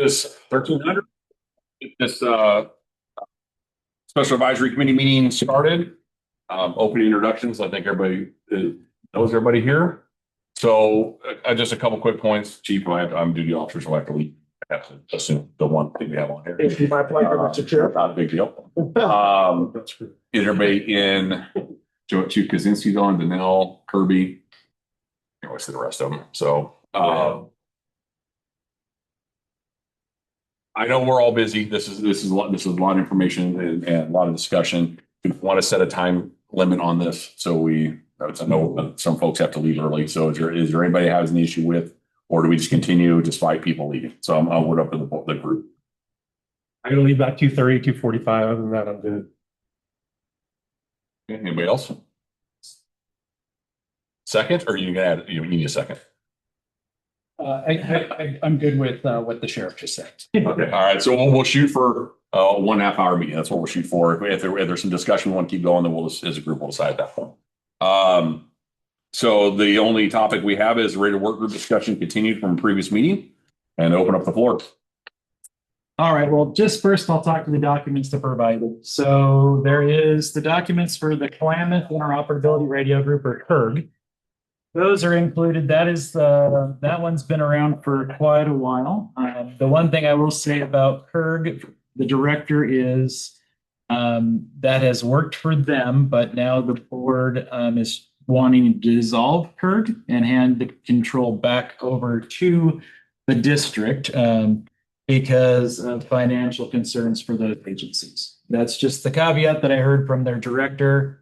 This 1300, this special advisory committee meeting started. Opening introductions. I think everybody knows everybody here. So just a couple quick points. Chief, I'm duty officer, so I have to leave. I have to assume the one thing we have on here. My pleasure, Mr. Chair. Not a big deal. Is everybody in? Chief Kaczynski's on, Danelle, Kirby. I always see the rest of them. So I know we're all busy. This is a lot of information and a lot of discussion. We want to set a time limit on this, so I know some folks have to leave early. So is there anybody who has an issue with, or do we just continue despite people leaving? So I'll put up to the group. I'm gonna leave about 2:30, 2:45. Other than that, I'm good. Okay, anybody else? Second, or you gonna add? You need a second. I'm good with what the sheriff just said. Okay, all right. So we'll shoot for 1.5 hour meeting. That's what we'll shoot for. If there's some discussion we want to keep going, then we'll just, as a group, we'll decide at that point. So the only topic we have is rated work group discussion continued from a previous meeting, and open up the floor. All right, well, just first I'll talk to the documents that provided. So there is the documents for the Klamath Interoperability Radio Group, or KIRG. Those are included. That one's been around for quite a while. The one thing I will say about KIRG, the director is that has worked for them, but now the board is wanting to dissolve KIRG and hand the control back over to the district because of financial concerns for those agencies. That's just the caveat that I heard from their director.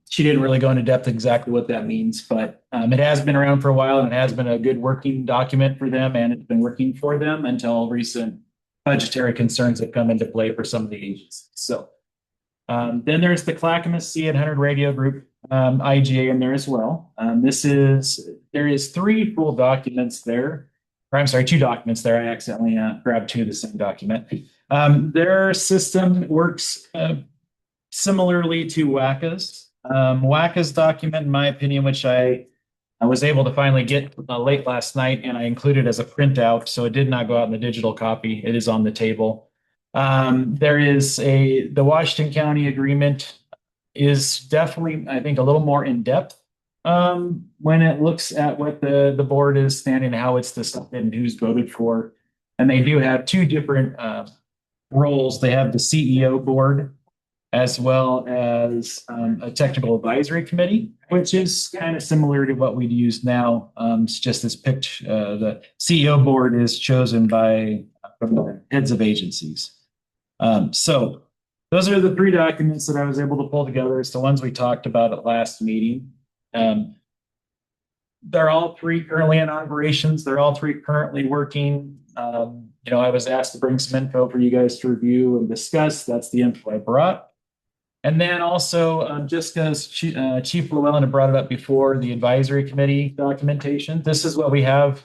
She didn't really go into depth exactly what that means, but it has been around for a while and it has been a good working document for them, and it's been working for them until recent budgetary concerns have come into play for some of the agencies. So then there's the Clackamas C800 Radio Group, IGA in there as well. There is 3 full documents there. Or I'm sorry, 2 documents there. I accidentally grabbed 2 of the same document. Their system works similarly to WACA's. WACA's document, in my opinion, which I was able to finally get late last night, and I included as a printout, so it did not go out in the digital copy. It is on the table. There is the Washington County agreement is definitely, I think, a little more in depth when it looks at what the board is standing, how it's decided, and who's voted for. And they do have 2 different roles. They have the CEO board, as well as a technical advisory committee, which is kind of similar to what we'd use now. It's just this picked, the CEO board is chosen from the heads of agencies. So those are the 3 documents that I was able to pull together. It's the ones we talked about at last meeting. They're all 3 currently in operations. They're all 3 currently working. I was asked to bring some info for you guys to review and discuss. That's the info I brought. And then also, just because Chief Llewellyn had brought it up before, the advisory committee documentation. This is what we have.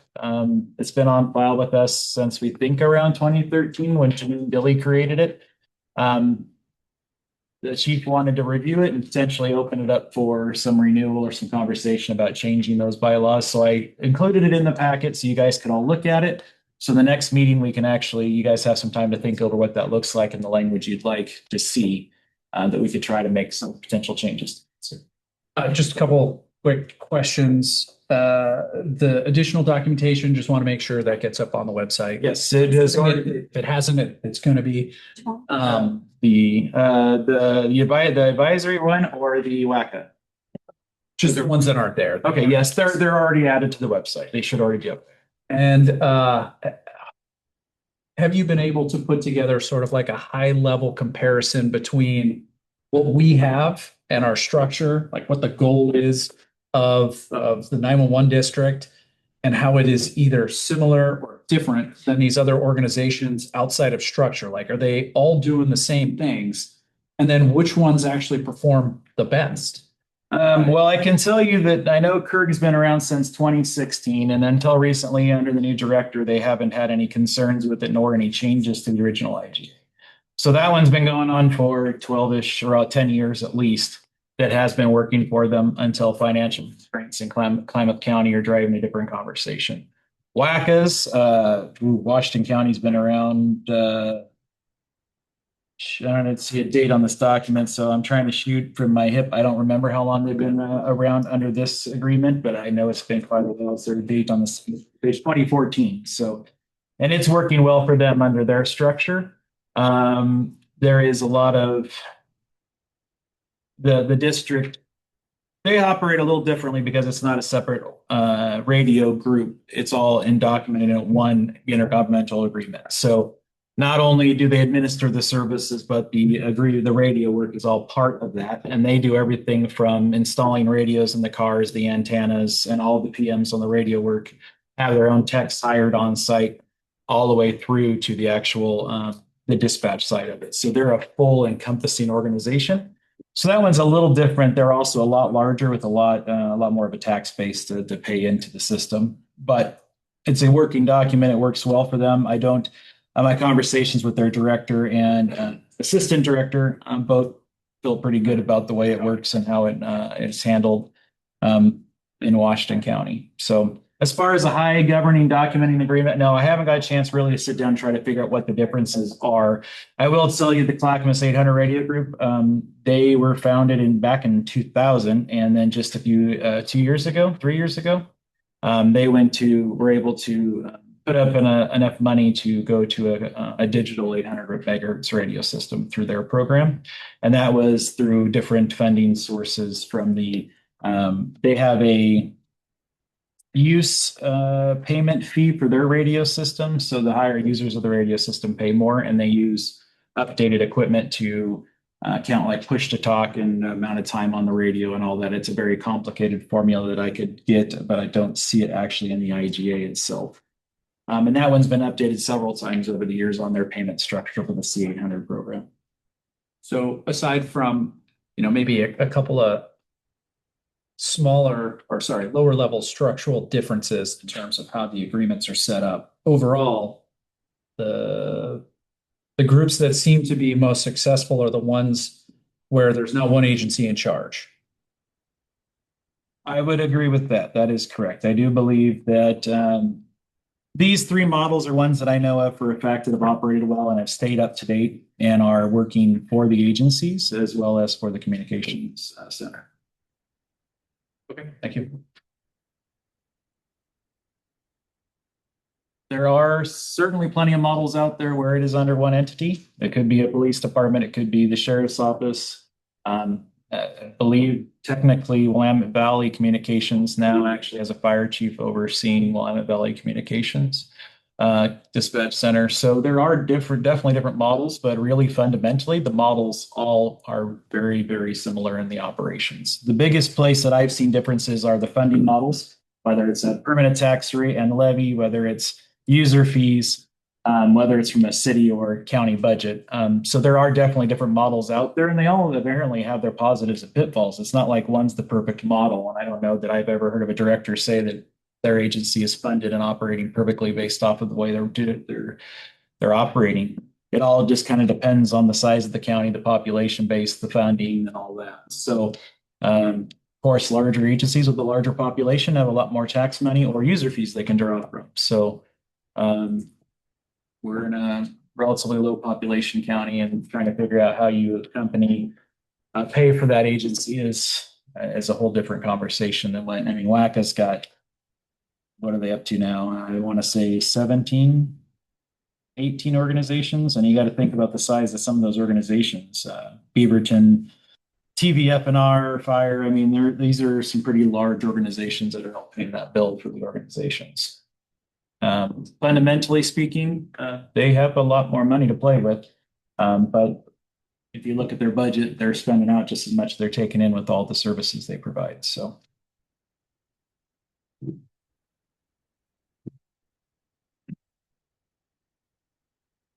It's been on file with us since we think around 2013 when Janine Dilly created it. The chief wanted to review it and potentially open it up for some renewal or some conversation about changing those bylaws. So I included it in the packet so you guys can all look at it. So the next meeting, you guys have some time to think over what that looks like and the language you'd like to see. That we could try to make some potential changes. Just a couple quick questions. The additional documentation, just want to make sure that gets up on the website. Yes, it is. If it hasn't, it's going to be The advisory one or the WACA? just the ones that aren't there. Okay, yes, they're already added to the website. They should already be up there. And have you been able to put together sort of like a high level comparison between what we have and our structure, like what the goal is of the 911 district and how it is either similar or different than these other organizations outside of structure? Like, are they all doing the same things? And then which ones actually perform the best? Well, I can tell you that I know KIRG has been around since 2016, and until recently, under the new director, they haven't had any concerns with it nor any changes to the original IGA. So that one's been going on for 12-ish or 10 years at least. That has been working for them until financial constraints in Klamath County are driving a different conversation. WACAs, Washington County's been around, I don't see a date on this document, so I'm trying to shoot from my hip. I don't remember how long they've been around under this agreement, but I know it's been quite a while. Is there a date on this page 2014? So, and it's working well for them under their structure. There is a lot of the district. They operate a little differently because it's not a separate radio group. It's all documented in one intergovernmental agreement. So not only do they administer the services, but the radio work is all part of that. And they do everything from installing radios in the cars, the antennas, and all the PMs on the radio work, have their own techs hired on site, all the way through to the actual the dispatch side of it. So they're a full encompassing organization. So that one's a little different. They're also a lot larger with a lot more of a tax base to pay into the system. But it's a working document. It works well for them. I don't. My conversations with their director and assistant director both feel pretty good about the way it works and how it is handled in Washington County. So as far as a high governing documenting agreement, no, I haven't got a chance really to sit down and try to figure out what the differences are. I will tell you the Clackamas 800 Radio Group, they were founded back in 2000, and then just a few 3 years ago, they were able to put up enough money to go to a digital 800 megahertz radio system through their program. And that was through different funding sources from they have a use payment fee for their radio system. So the higher users of the radio system pay more, and they use updated equipment to count like push to talk and amount of time on the radio and all that. It's a very complicated formula that I could get, but I don't see it actually in the IGA itself. And that one's been updated several times over the years on their payment structure for the C800 program. So aside from, maybe a couple of lower level structural differences in terms of how the agreements are set up, overall, the groups that seem to be most successful are the ones where there's no one agency in charge. I would agree with that. That is correct. I do believe that these three models are ones that I know of for a fact that have operated well and have stayed up to date and are working for the agencies as well as for the communications center. Okay, thank you. There are certainly plenty of models out there where it is under one entity. It could be a police department. It could be the sheriff's office. I believe technically Willamette Valley Communications now actually has a fire chief overseeing Willamette Valley Communications dispatch center. So there are definitely different models, but really fundamentally the models all are very, very similar in the operations. The biggest place that I've seen differences are the funding models, whether it's a permanent tax rate and levy, whether it's user fees, whether it's from a city or county budget. So there are definitely different models out there, and they all apparently have their positives and pitfalls. It's not like one's the perfect model. And I don't know that I've ever heard of a director say that their agency is funded and operating perfectly based off of the way they're operating. It all just kind of depends on the size of the county, the population base, the funding, and all that. So, of course, larger agencies with a larger population have a lot more tax money or user fees they can draw from. So, we're in a relatively low population county, and trying to figure out how you as a company pay for that agency is a whole different conversation than when, WACA's got, what are they up to now? I want to say 17, 18 organizations. And you got to think about the size of some of those organizations. Beaverton, TVFNR, Fire. These are some pretty large organizations that are helping that bill for the organizations. Fundamentally speaking, they have a lot more money to play with. But if you look at their budget, they're spending out just as much as they're taking in with all the services they provide. So.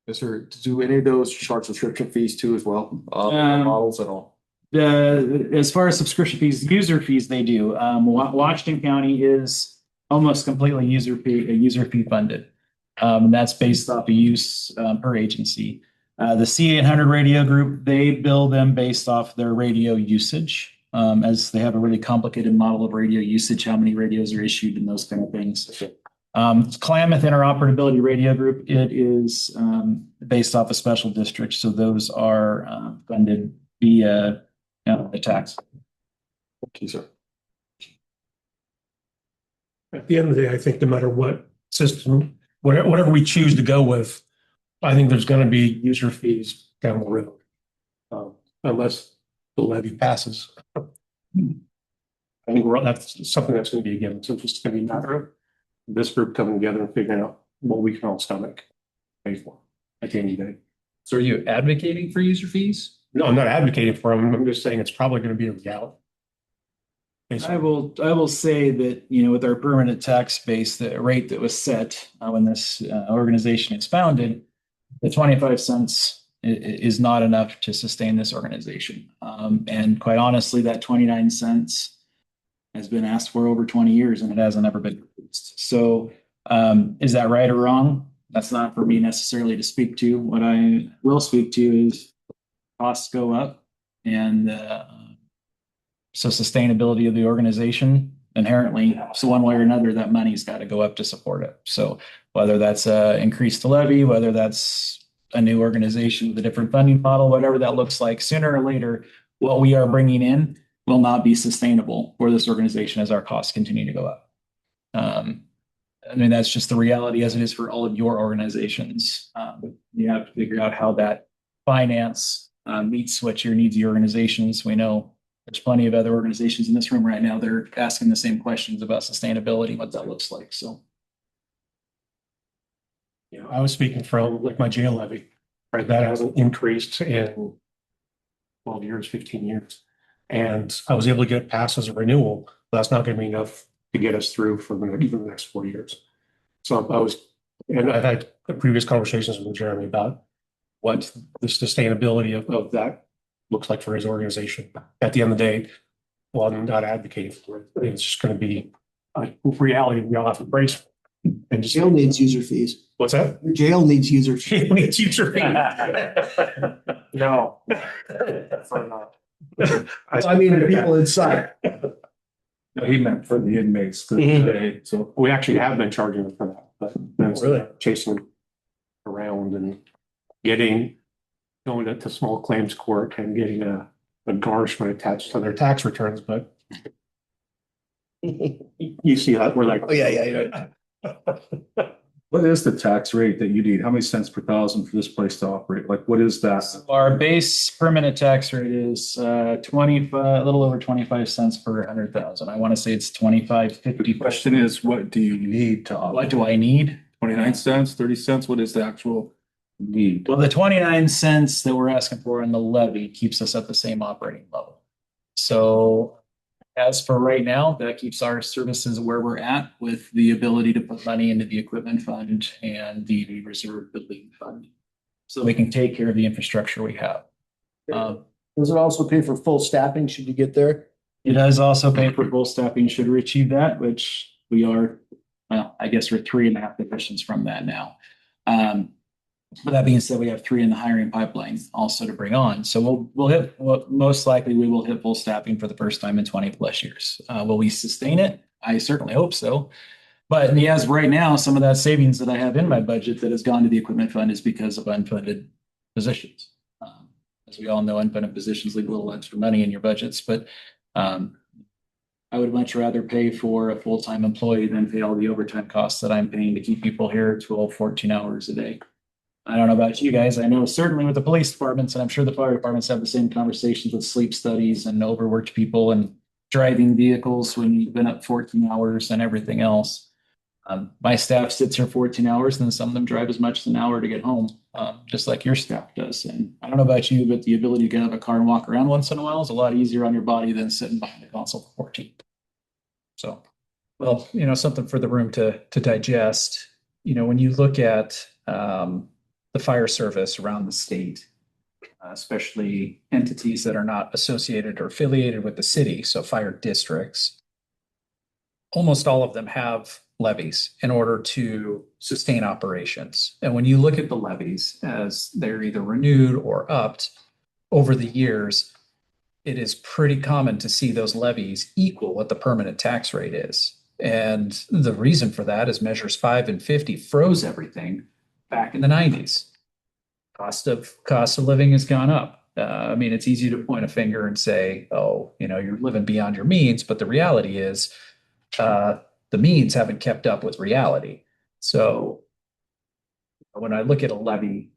Yes, sir. Do any of those charge subscription fees too as well? Models at all? As far as subscription fees, user fees, they do. Washington County is almost completely user fee funded. And that's based off of use per agency. The C800 radio group, they bill them based off their radio usage, as they have a really complicated model of radio usage, how many radios are issued and those kind of things. Klamath Interoperability Radio Group, it is based off a special district, so those are funded via the tax. Okay, sir. At the end of the day, I think no matter what system, whatever we choose to go with, I think there's going to be user fees down the road. Unless the levy passes. I think that's something that's going to be a given. So it's just going to be a matter of this group coming together and figuring out what we can all stomach pay for at the end of the day. So are you advocating for user fees? No, I'm not advocating for them. I'm just saying it's probably going to be a reality. I will say that, with our permanent tax base, the rate that was set when this organization is founded, the 25 cents is not enough to sustain this organization. And quite honestly, that 29 cents has been asked for over 20 years and it hasn't ever been increased. So is that right or wrong? That's not for me necessarily to speak to. What I will speak to is costs go up, and so sustainability of the organization inherently, so one way or another, that money's got to go up to support it. So whether that's increased levy, whether that's a new organization with a different funding model, whatever that looks like, sooner or later, what we are bringing in will not be sustainable for this organization as our costs continue to go up. I mean, that's just the reality as it is for all of your organizations. You have to figure out how that finance meets what your needs of your organizations. We know there's plenty of other organizations in this room right now. They're asking the same questions about sustainability, what that looks like. So, I was speaking from like my jail levy, right? That hasn't increased in 12 years, 15 years. And I was able to get it passed as a renewal. But that's not going to be enough to get us through for the next 4 years. So I've had previous conversations with Jeremy about what the sustainability of that looks like for his organization. At the end of the day, well, I'm not advocating for it. It's just going to be a reality we all have to embrace. And just Jail needs user fees. What's that? Your jail needs user fees. Jail needs user fees. No. Definitely not. I mean, the people inside. No, he meant for the inmates. So we actually have been charging them for that, but really chasing them around and going to small claims court and getting a garnishment attached to their tax returns. But you see that we're like, Oh, yeah. What is the tax rate that you need? How many cents per thousand for this place to operate? Like, what is that? our base permanent tax rate is 25, a little over 25 cents per 100,000. I want to say it's 25.50. The question is, what do you need to What operate? do I need? 29 cents, 30 cents? What is the actual need? Well, the 29 cents that we're asking for in the levy keeps us at the same operating level. So as for right now, that keeps our services where we're at with the ability to put money into the equipment fund and the reserve building fund. So we can take care of the infrastructure we have. Does it also pay for full staffing should you get there? It does also pay for full staffing should we achieve that, which we are, well, I guess we're 3.5 positions from that now. But that being said, we have 3 in the hiring pipeline also to bring on. So we'll hit, well, most likely we will hit full staffing for the first time in 20 plus years. Will we sustain it? I certainly hope so. But yes, right now, some of that savings that I have in my budget that has gone to the equipment fund is because of unfunded positions. As we all know, unfunded positions leave a little extra money in your budgets, but I would much rather pay for a full-time employee than pay all the overtime costs that I'm paying to keep people here 12, 14 hours a day. I don't know about you guys. I know certainly with the police departments, and I'm sure the fire departments have the same conversations with sleep studies and overworked people and driving vehicles when you've been up 14 hours and everything else. My staff sits here 14 hours and some of them drive as much as an hour to get home, just like your staff does. And I don't know about you, but the ability to get out of a car and walk around once in a while is a lot easier on your body than sitting behind a console for 14. So, Well, something for the room to digest. When you look at the fire service around the state, especially entities that are not associated or affiliated with the city, so fire districts, almost all of them have levies in order to sustain operations. And when you look at the levies as they're either renewed or upped over the years, it is pretty common to see those levies equal what the permanent tax rate is. And the reason for that is measures 5 and 50 froze everything back in the 90s. Cost of living has gone up. I mean, it's easy to point a finger and say, oh, you're living beyond your means, but the reality is the means haven't kept up with reality. So when I look at a levy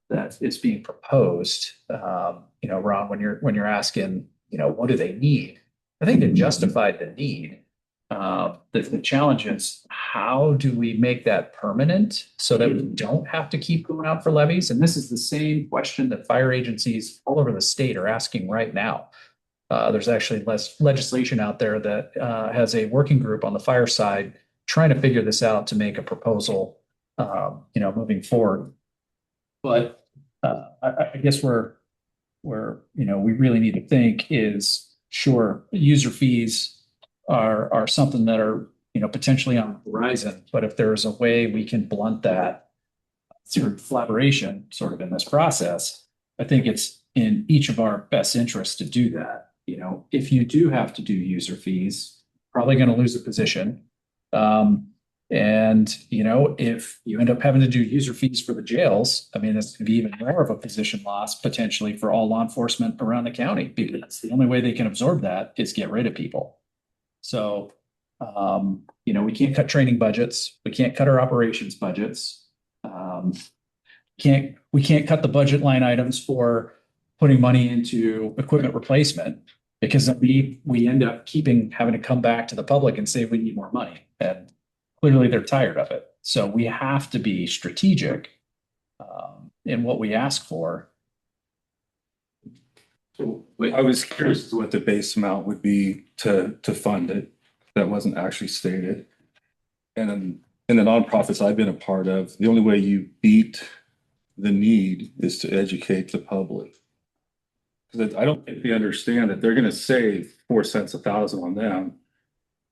that is being proposed, Ron, when you're asking, what do they need? I think they justified the need. The challenge is, how do we make that permanent so that we don't have to keep going out for levies? And this is the same question that fire agencies all over the state are asking right now. There's actually less legislation out there that has a working group on the fire side trying to figure this out to make a proposal, moving forward. But I guess where we really need to think is, sure, user fees are something that are potentially on the horizon, but if there's a way we can blunt that through collaboration sort of in this process, I think it's in each of our best interests to do that. If you do have to do user fees, probably going to lose a position. And if you end up having to do user fees for the jails, I mean, it's going to be even more of a position loss potentially for all law enforcement around the county, because that's the only way they can absorb that is get rid of people. So, we can't cut training budgets. We can't cut our operations budgets. We can't cut the budget line items for putting money into equipment replacement, because then we end up having to come back to the public and say we need more money. And clearly they're tired of it. So we have to be strategic in what we ask for. So I was curious as to what the base amount would be to fund it. That wasn't actually stated. And then in the nonprofits I've been a part of, the only way you beat the need is to educate the public. Because I don't think they understand that they're going to save 4 cents a thousand on them,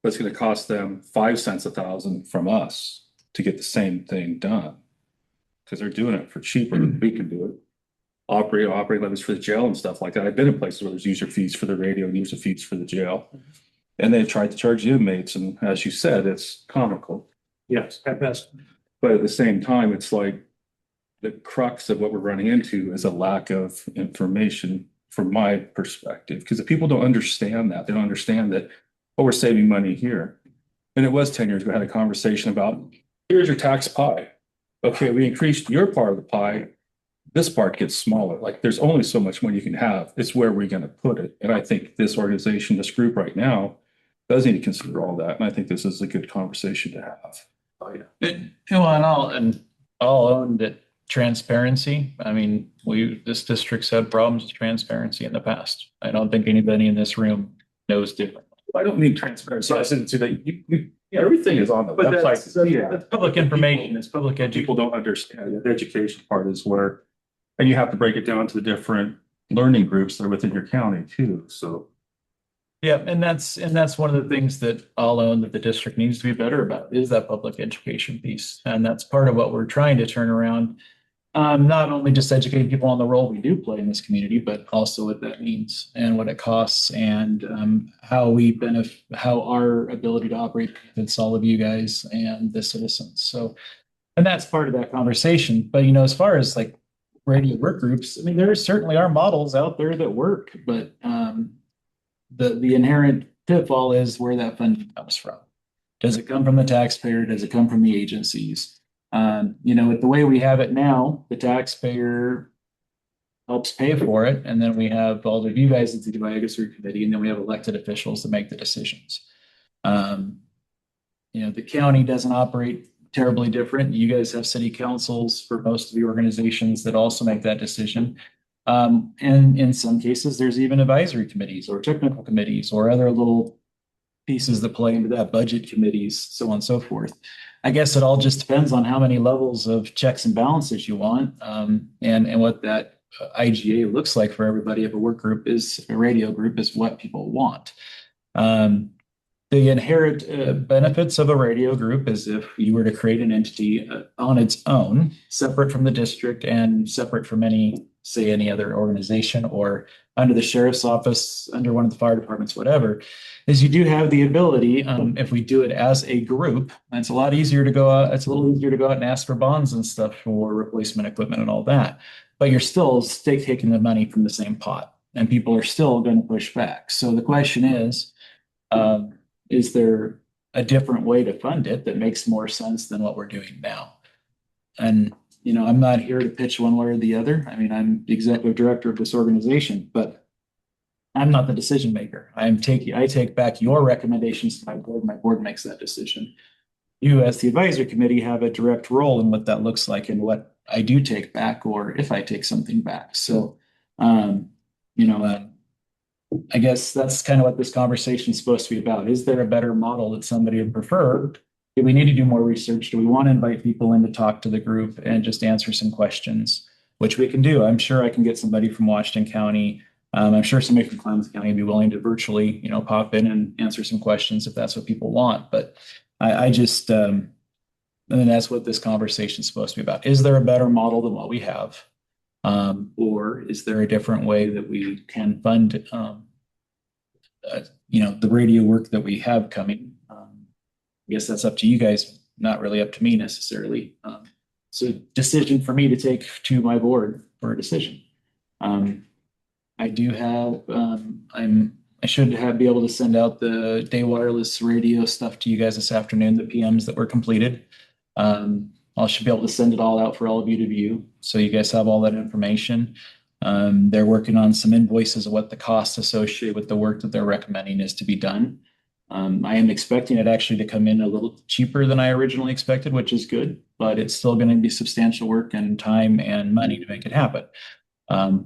but it's going to cost them 5 cents a thousand from us to get the same thing done. Because they're doing it for cheaper than we can do it. Operating levies for the jail and stuff like that. I've been in places where there's user fees for the radio and user fees for the jail. And they've tried to charge the inmates, and as you said, it's comical. Yes, at best. But at the same time, it's like the crux of what we're running into is a lack of information from my perspective. Because if people don't understand that, they don't understand that, oh, we're saving money here. And it was 10 years ago, I had a conversation about, here's your tax pie. Okay, we increased your part of the pie. This part gets smaller. Like, there's only so much money you can have. It's where we're going to put it. And I think this organization, this group right now, does need to consider all that. And I think this is a good conversation to have. Oh, yeah. And I'll own that transparency. I mean, this district's had problems with transparency in the past. I don't think anybody in this room knows different. I don't mean transparency. I said to that everything is on the But website. It's public information. It's public education. People don't understand. The education part is where, and you have to break it down to the different learning groups that are within your county too. So. Yeah, and that's one of the things that I'll own that the district needs to be better about is that public education piece. And that's part of what we're trying to turn around. Not only just educating people on the role we do play in this community, but also what that means and what it costs, and how our ability to operate benefits all of you guys and the citizens. So, and that's part of that conversation. But as far as like radio work groups, I mean, there certainly are models out there that work, but the inherent pitfall is where that funding comes from. Does it come from the taxpayer? Does it come from the agencies? With the way we have it now, the taxpayer helps pay for it. And then we have all of you guys at the advisory committee, and then we have elected officials to make the decisions. The county doesn't operate terribly different. You guys have city councils for most of the organizations that also make that decision. And in some cases, there's even advisory committees or technical committees or other little pieces that play into that, budget committees, so on and so forth. I guess it all just depends on how many levels of checks and balances you want, and what that IGA looks like for everybody. If a radio group is what people want. The inherent benefits of a radio group is if you were to create an entity on its own, separate from the district and separate from any say any other organization or under the sheriff's office, under one of the fire departments, whatever, is you do have the ability, if we do it as a group, and it's a lot easier to go out, it's a little easier to go out and ask for bonds and stuff for replacement equipment and all that. But you're still taking the money from the same pot, and people are still going to push back. So the question is there a different way to fund it that makes more sense than what we're doing now? And, you know, I'm not here to pitch one way or the other. I mean, I'm the executive director of this organization, but I'm not the decision maker. I take back your recommendations to my board. My board makes that decision. You, as the advisory committee, have a direct role in what that looks like and what I do take back, or if I take something back. So, I guess that's kind of what this conversation is supposed to be about. Is there a better model that somebody would prefer? Do we need to do more research? Do we want to invite people in to talk to the group and just answer some questions, which we can do? I'm sure I can get somebody from Washington County. I'm sure somebody from Klamath County would be willing to virtually, pop in and answer some questions if that's what people want. But I just, and that's what this conversation is supposed to be about. Is there a better model than what we have? Or is there a different way that we can fund, the radio work that we have coming? I guess that's up to you guys, not really up to me necessarily. It's a decision for me to take to my board for a decision. I do have, I should be able to send out the day wireless radio stuff to you guys this afternoon, the PMs that were completed. I should be able to send it all out for all of you to view. So you guys have all that information. They're working on some invoices of what the cost associated with the work that they're recommending is to be done. I am expecting it actually to come in a little cheaper than I originally expected, which is good, but it's still going to be substantial work and time and money to make it happen.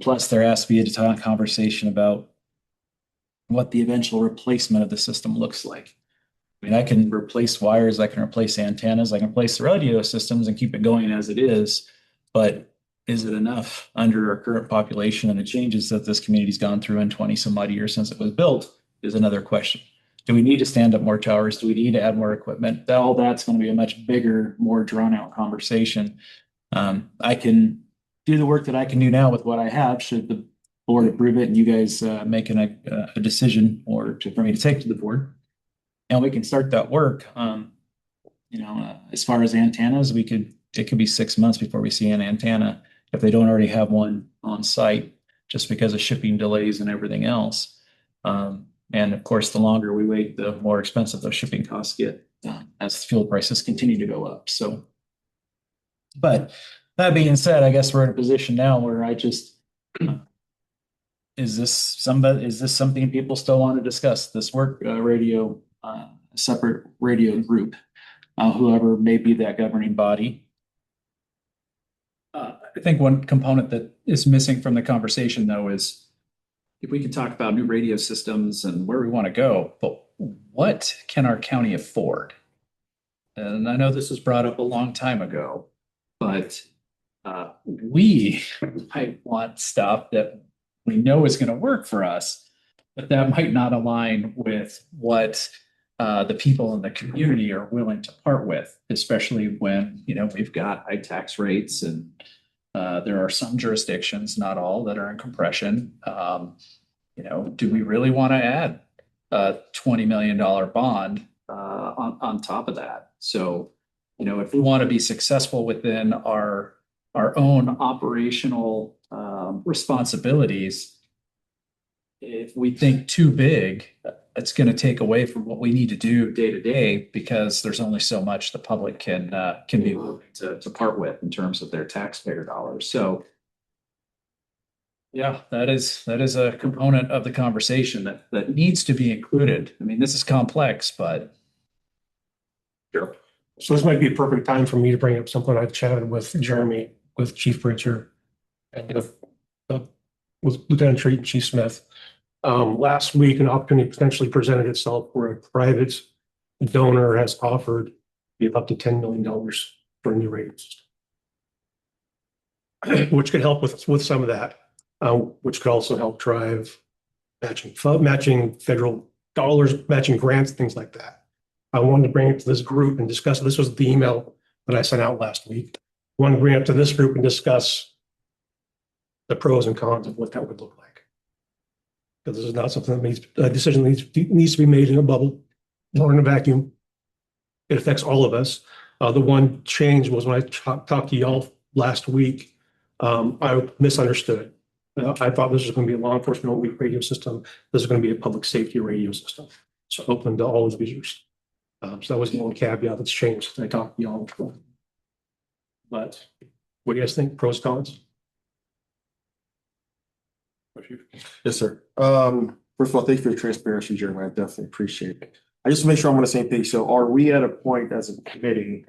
Plus, there has to be a conversation about what the eventual replacement of the system looks like. I mean, I can replace wires, I can replace antennas, I can replace the radio systems and keep it going as it is, but is it enough under our current population and the changes that this community's gone through in 20 some odd years since it was built is another question. Do we need to stand up more towers? Do we need to add more equipment? All that's going to be a much bigger, more drawn out conversation. I can do the work that I can do now with what I have, should the board approve it and you guys making a decision for me to take to the board. And we can start that work. As far as antennas, it could be 6 months before we see an antenna if they don't already have one on site, just because of shipping delays and everything else. And of course, the longer we wait, the more expensive those shipping costs get as fuel prices continue to go up. So, but that being said, I guess we're in a position now where is this something people still want to discuss? This work radio, separate radio group, whoever may be that governing body. I think one component that is missing from the conversation, though, is if we can talk about new radio systems and where we want to go, but what can our county afford? And I know this was brought up a long time ago, but we might want stuff that we know is going to work for us, but that might not align with what the people in the community are willing to part with, especially when, we've got high tax rates and there are some jurisdictions, not all, that are in compression. Do we really want to add a $20 million bond on top of that? So, if we want to be successful within our own operational responsibilities, if we think too big, it's going to take away from what we need to do day to day, because there's only so much the public can be willing to part with in terms of their taxpayer dollars. So, yeah, that is a component of the conversation that needs to be included. I mean, this is complex, but Sure. So this might be a perfect time for me to bring up something I've chatted with Jeremy, with Chief Pritchard, and with Lieutenant Chief Smith. Last week, an opportunity potentially presented itself where a private donor has offered to give up to $10 million for a new radio system, which could help with some of that, which could also help drive matching federal dollars, matching grants, things like that. I wanted to bring it to this group and discuss. This was the email that I sent out last week. I wanted to bring it to this group and discuss the pros and cons of what that would look like. Because this is not something that a decision needs to be made in a bubble or in a vacuum. It affects all of us. The one change was when I talked to y'all last week, I misunderstood. I thought this was going to be a law enforcement only radio system. This is going to be a public safety radio system. So open to all users. So that was the only caveat that's changed since I talked to y'all. But what do you guys think? Pros, cons? Yes, sir. First of all, thank you for your transparency, Jeremy. I definitely appreciate it. I just want to make sure I'm on the same page. So are we at a point as a committee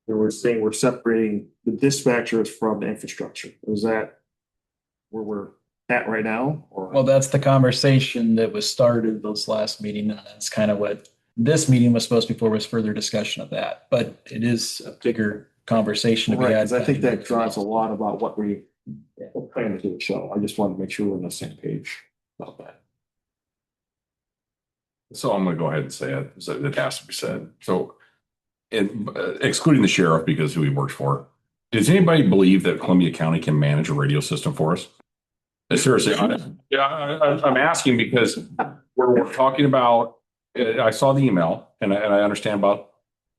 where we're saying we're separating the dispatchers from the infrastructure? Is that where we're at right now? Or Well, that's the conversation that was started this last meeting, and that's kind of what this meeting was supposed to be for, was further discussion of that. But it is a bigger conversation to be right, had. because I think that drives a lot about what we plan to do. So I just want to make sure we're on the same page about that. So I'm gonna go ahead and say it, so it has to be said. So, excluding the sheriff because who he works for, does anybody believe that Columbia County can manage a radio system for us? Seriously, I'm asking because we're talking about, I saw the email and I understand about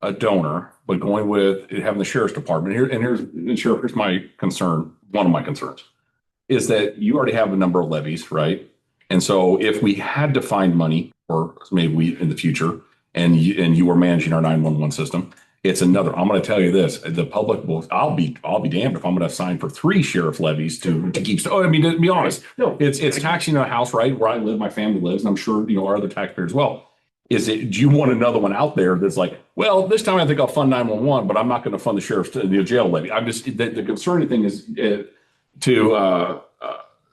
a donor, but going with having the sheriff's department here, and Sheriff, here's my concern. One of my concerns is that you already have a number of levies, right? And so if we had to find money, or maybe we in the future, and you were managing our 911 system, it's another. I'm going to tell you this: the public will. I'll be damned if I'm going to sign for 3 sheriff levies to keep. Oh, I mean, to be honest, No, it's taxing a house, right, where I live, my family lives, and I'm sure our other taxpayers as well. Do you want another one out there that's like, well, this time I think I'll fund 911, but I'm not going to fund the sheriff's the jail levy. I'm just the concerning thing is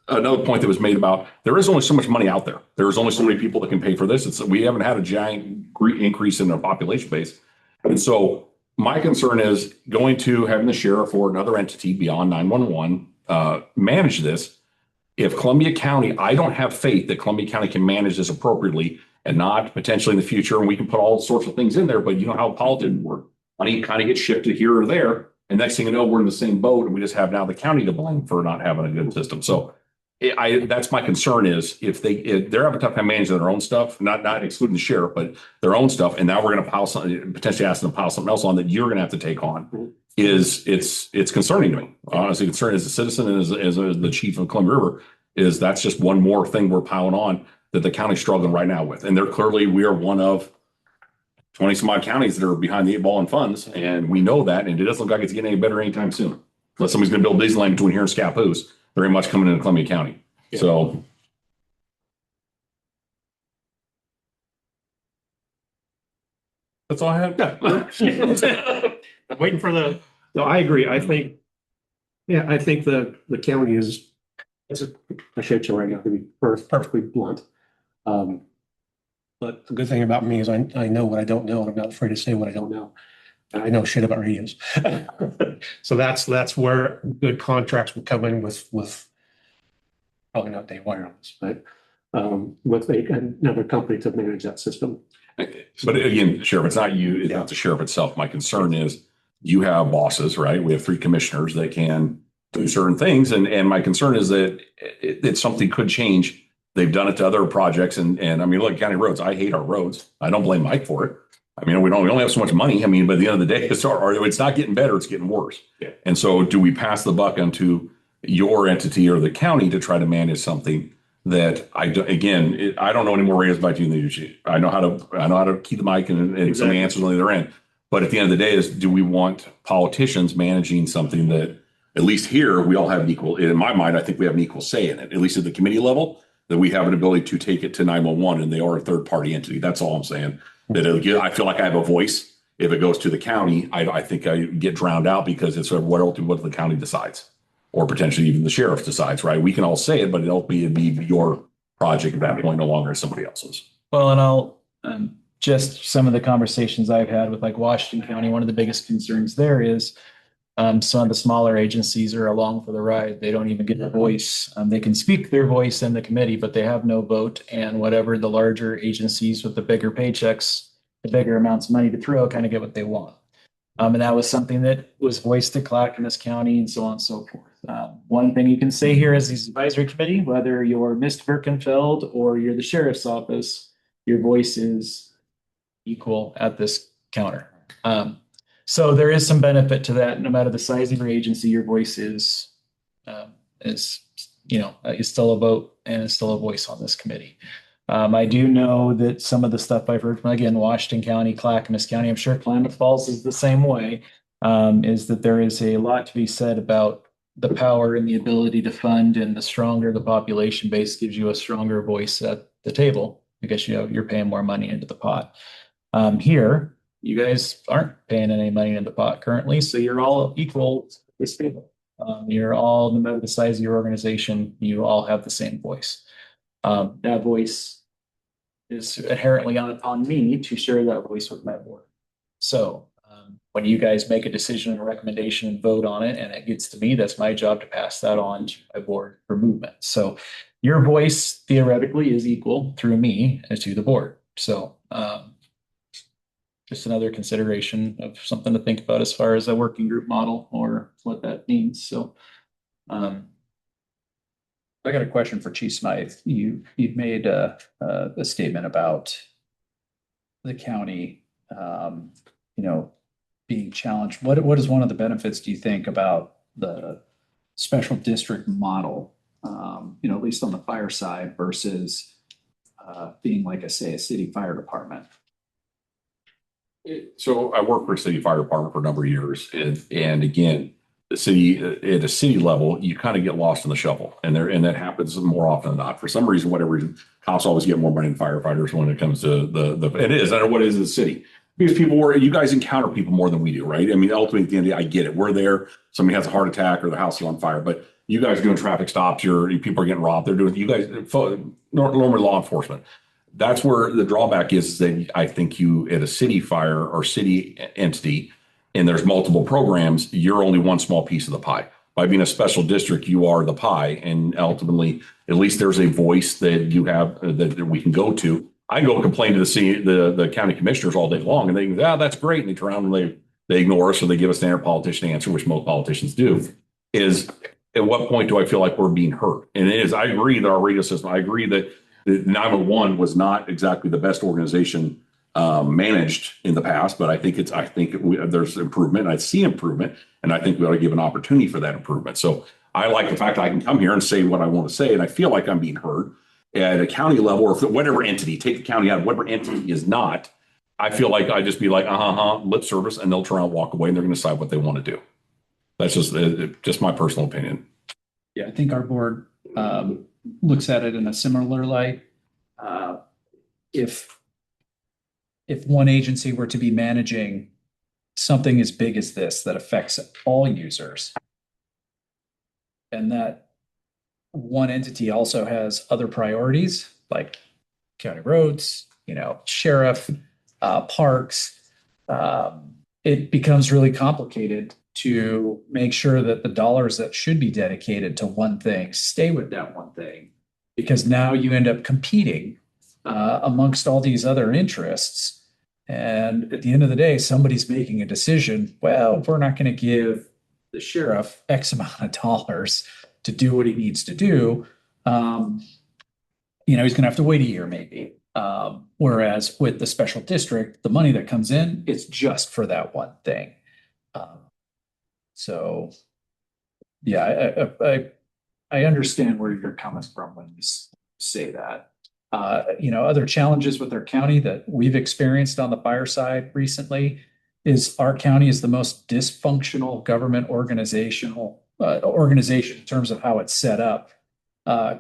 another point that was made about there is only so much money out there. There's only so many people that can pay for this. We haven't had a giant increase in our population base. And so my concern is going to having the sheriff or another entity beyond 911 manage this. If Columbia County, I don't have faith that Columbia County can manage this appropriately and not potentially in the future. And we can put all sorts of things in there, but you know how politics work. Money kind of gets shifted here or there. And next thing you know, we're in the same boat and we just have now the county to blame for not having a good system. So that's my concern is if they're having a tough time managing their own stuff, not excluding the sheriff, but their own stuff. And now we're going to pile something, potentially ask them to pile something else on that you're going to have to take on. It's concerning to me. Honestly, concerned as a citizen and as the chief of Columbia River is that's just one more thing we're piling on that the county's struggling right now with. And we are one of 20 some odd counties that are behind the 8 ball in funds. And we know that, and it doesn't look like it's getting any better anytime soon. Unless somebody's going to build Disneyland between here and Scappoose, very much coming into Columbia County. Yeah. So. That's all I have. I'm waiting for no, I agree. I think the county is a shit show right now, to be perfectly blunt. But the good thing about me is I know what I don't know, and I'm not afraid to say what I don't know. And I know shit about radios. So that's where good contracts will come in with probably not Dave Wireless, but with another company to manage that system. But again, Sheriff, it's not you, it's not the sheriff itself. My concern is you have bosses, right? We have 3 commissioners that can do certain things. And my concern is that something could change. They've done it to other projects. And I mean, look, county roads, I hate our roads. I don't blame Mike for it. I mean, we only have so much money. I mean, but at the end of the day, it's not getting better, it's getting worse. Yeah. And so do we pass the buck onto your entity or the county to try to manage something that I don't know any more radios about you than you do. I know how to keep the mic and some of the answers on the other end. But at the end of the day do we want politicians managing something that at least here we all have an equal, in my mind, I think we have an equal say in it, at least at the committee level, that we have an ability to take it to 911 and they are a third party entity. That's all I'm saying. That I feel like I have a voice. If it goes to the county, I think I get drowned out because it's sort of what the county decides, or potentially even the sheriff decides, right? We can all say it, but it'd be your project at that point, no longer somebody else's. Well, and I'll just some of the conversations I've had with like Washington County, one of the biggest concerns there is some of the smaller agencies are along for the ride. They don't even get a voice. They can speak their voice in the committee, but they have no vote. And whatever the larger agencies with the bigger paychecks, the bigger amounts of money to throw, kind of get what they want. And that was something that was voiced to Clackamas County and so on and so forth. one thing you can say here as the advisory committee, whether you're Mr. Birkenfeld or you're the sheriff's office, your voice is equal at this counter. So there is some benefit to that. No matter the size of your agency, your voice is, is still a vote and is still a voice on this committee. I do know that some of the stuff I've heard from, again, Washington County, Clackamas County, I'm sure Klamath Falls is the same way, is that there is a lot to be said about the power and the ability to fund, and the stronger the population base gives you a stronger voice at the table because you're paying more money into the pot. Here, you guys aren't paying any money in the pot currently, so you're all equal at this table. You're all, no matter the size of your organization, you all have the same voice. That voice is inherently on me to share that voice with my board. So when you guys make a decision and a recommendation and vote on it, and it gets to me, that's my job to pass that on to my board for movement. So your voice theoretically is equal through me to the board. So just another consideration of something to think about as far as a working group model or what that means. So I got a question for Chief Smythe. You've made a statement about the county, being challenged. What is one of the benefits, do you think, about the special district model? At least on the fire side versus being like, a city fire department. So I worked for a city fire department for a number of years, and again, the city at a city level, you kind of get lost in the shuffle, and that happens more often than not. For some reason, whatever reason, cops always get more money than firefighters when it comes to what is the city. Because you guys encounter people more than we do, right? I mean, ultimately, at the end of the day, I get it. We're there. Somebody has a heart attack or the house is on fire, but you guys are doing traffic stops. People are getting robbed. You guys, normally law enforcement. That's where the drawback is that I think you at a city fire or city entity, and there's multiple programs, you're only one small piece of the pie. By being a special district, you are the pie, and ultimately, at least there's a voice that you have that we can go to. I can go complain to the county commissioners all day long, and they go, that's great, and they turn around and they ignore us, or they give a standard politician answer, which most politicians do. Is at what point do I feel like we're being heard? And it is. I agree that our radio system. I agree that 911 was not exactly the best organization managed in the past, but I think there's improvement. I see improvement, and I think we ought to give an opportunity for that improvement. So I like the fact that I can come here and say what I want to say, and I feel like I'm being heard at a county level, or whatever entity. Take the county out of whatever entity is not. I feel like I just be like, lip service, and they'll turn around and walk away, and they're going to decide what they want to do. That's just my personal opinion. Yeah, I think our board looks at it in a similar light. If one agency were to be managing something as big as this that affects all users, and that one entity also has other priorities like county roads, sheriff, parks, it becomes really complicated to make sure that the dollars that should be dedicated to one thing stay with that one thing, because now you end up competing amongst all these other interests. And at the end of the day, somebody's making a decision. Well, we're not going to give the sheriff X amount of dollars to do what he needs to do. He's going to have to wait a year maybe. Whereas with the special district, the money that comes in, it's just for that one thing. So, yeah, I understand where you're coming from when you say that. Other challenges with our county that we've experienced on the fire side recently is our county is the most dysfunctional government organization in terms of how it's set up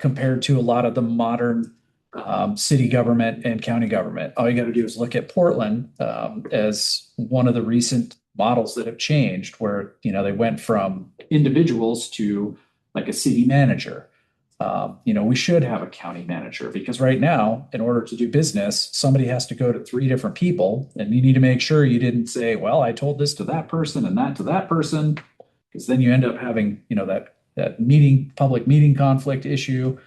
compared to a lot of the modern city government and county government. All you got to do is look at Portland as one of the recent models that have changed, where they went from individuals to like a city manager. We should have a county manager, because right now, in order to do business, somebody has to go to 3 different people, and you need to make sure you didn't say, well, I told this to that person and that to that person, because then you end up having, that public meeting conflict issue.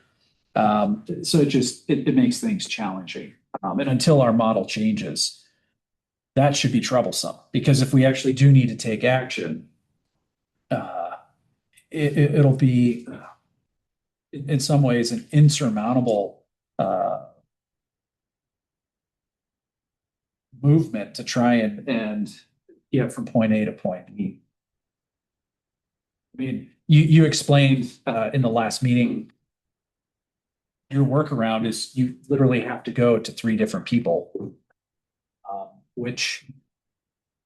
So it makes things challenging. And until our model changes, that should be troublesome, because if we actually do need to take action, it'll be in some ways an insurmountable movement to try and get from point A to point B. I mean, you explained in the last meeting, your workaround is you literally have to go to 3 different people, which,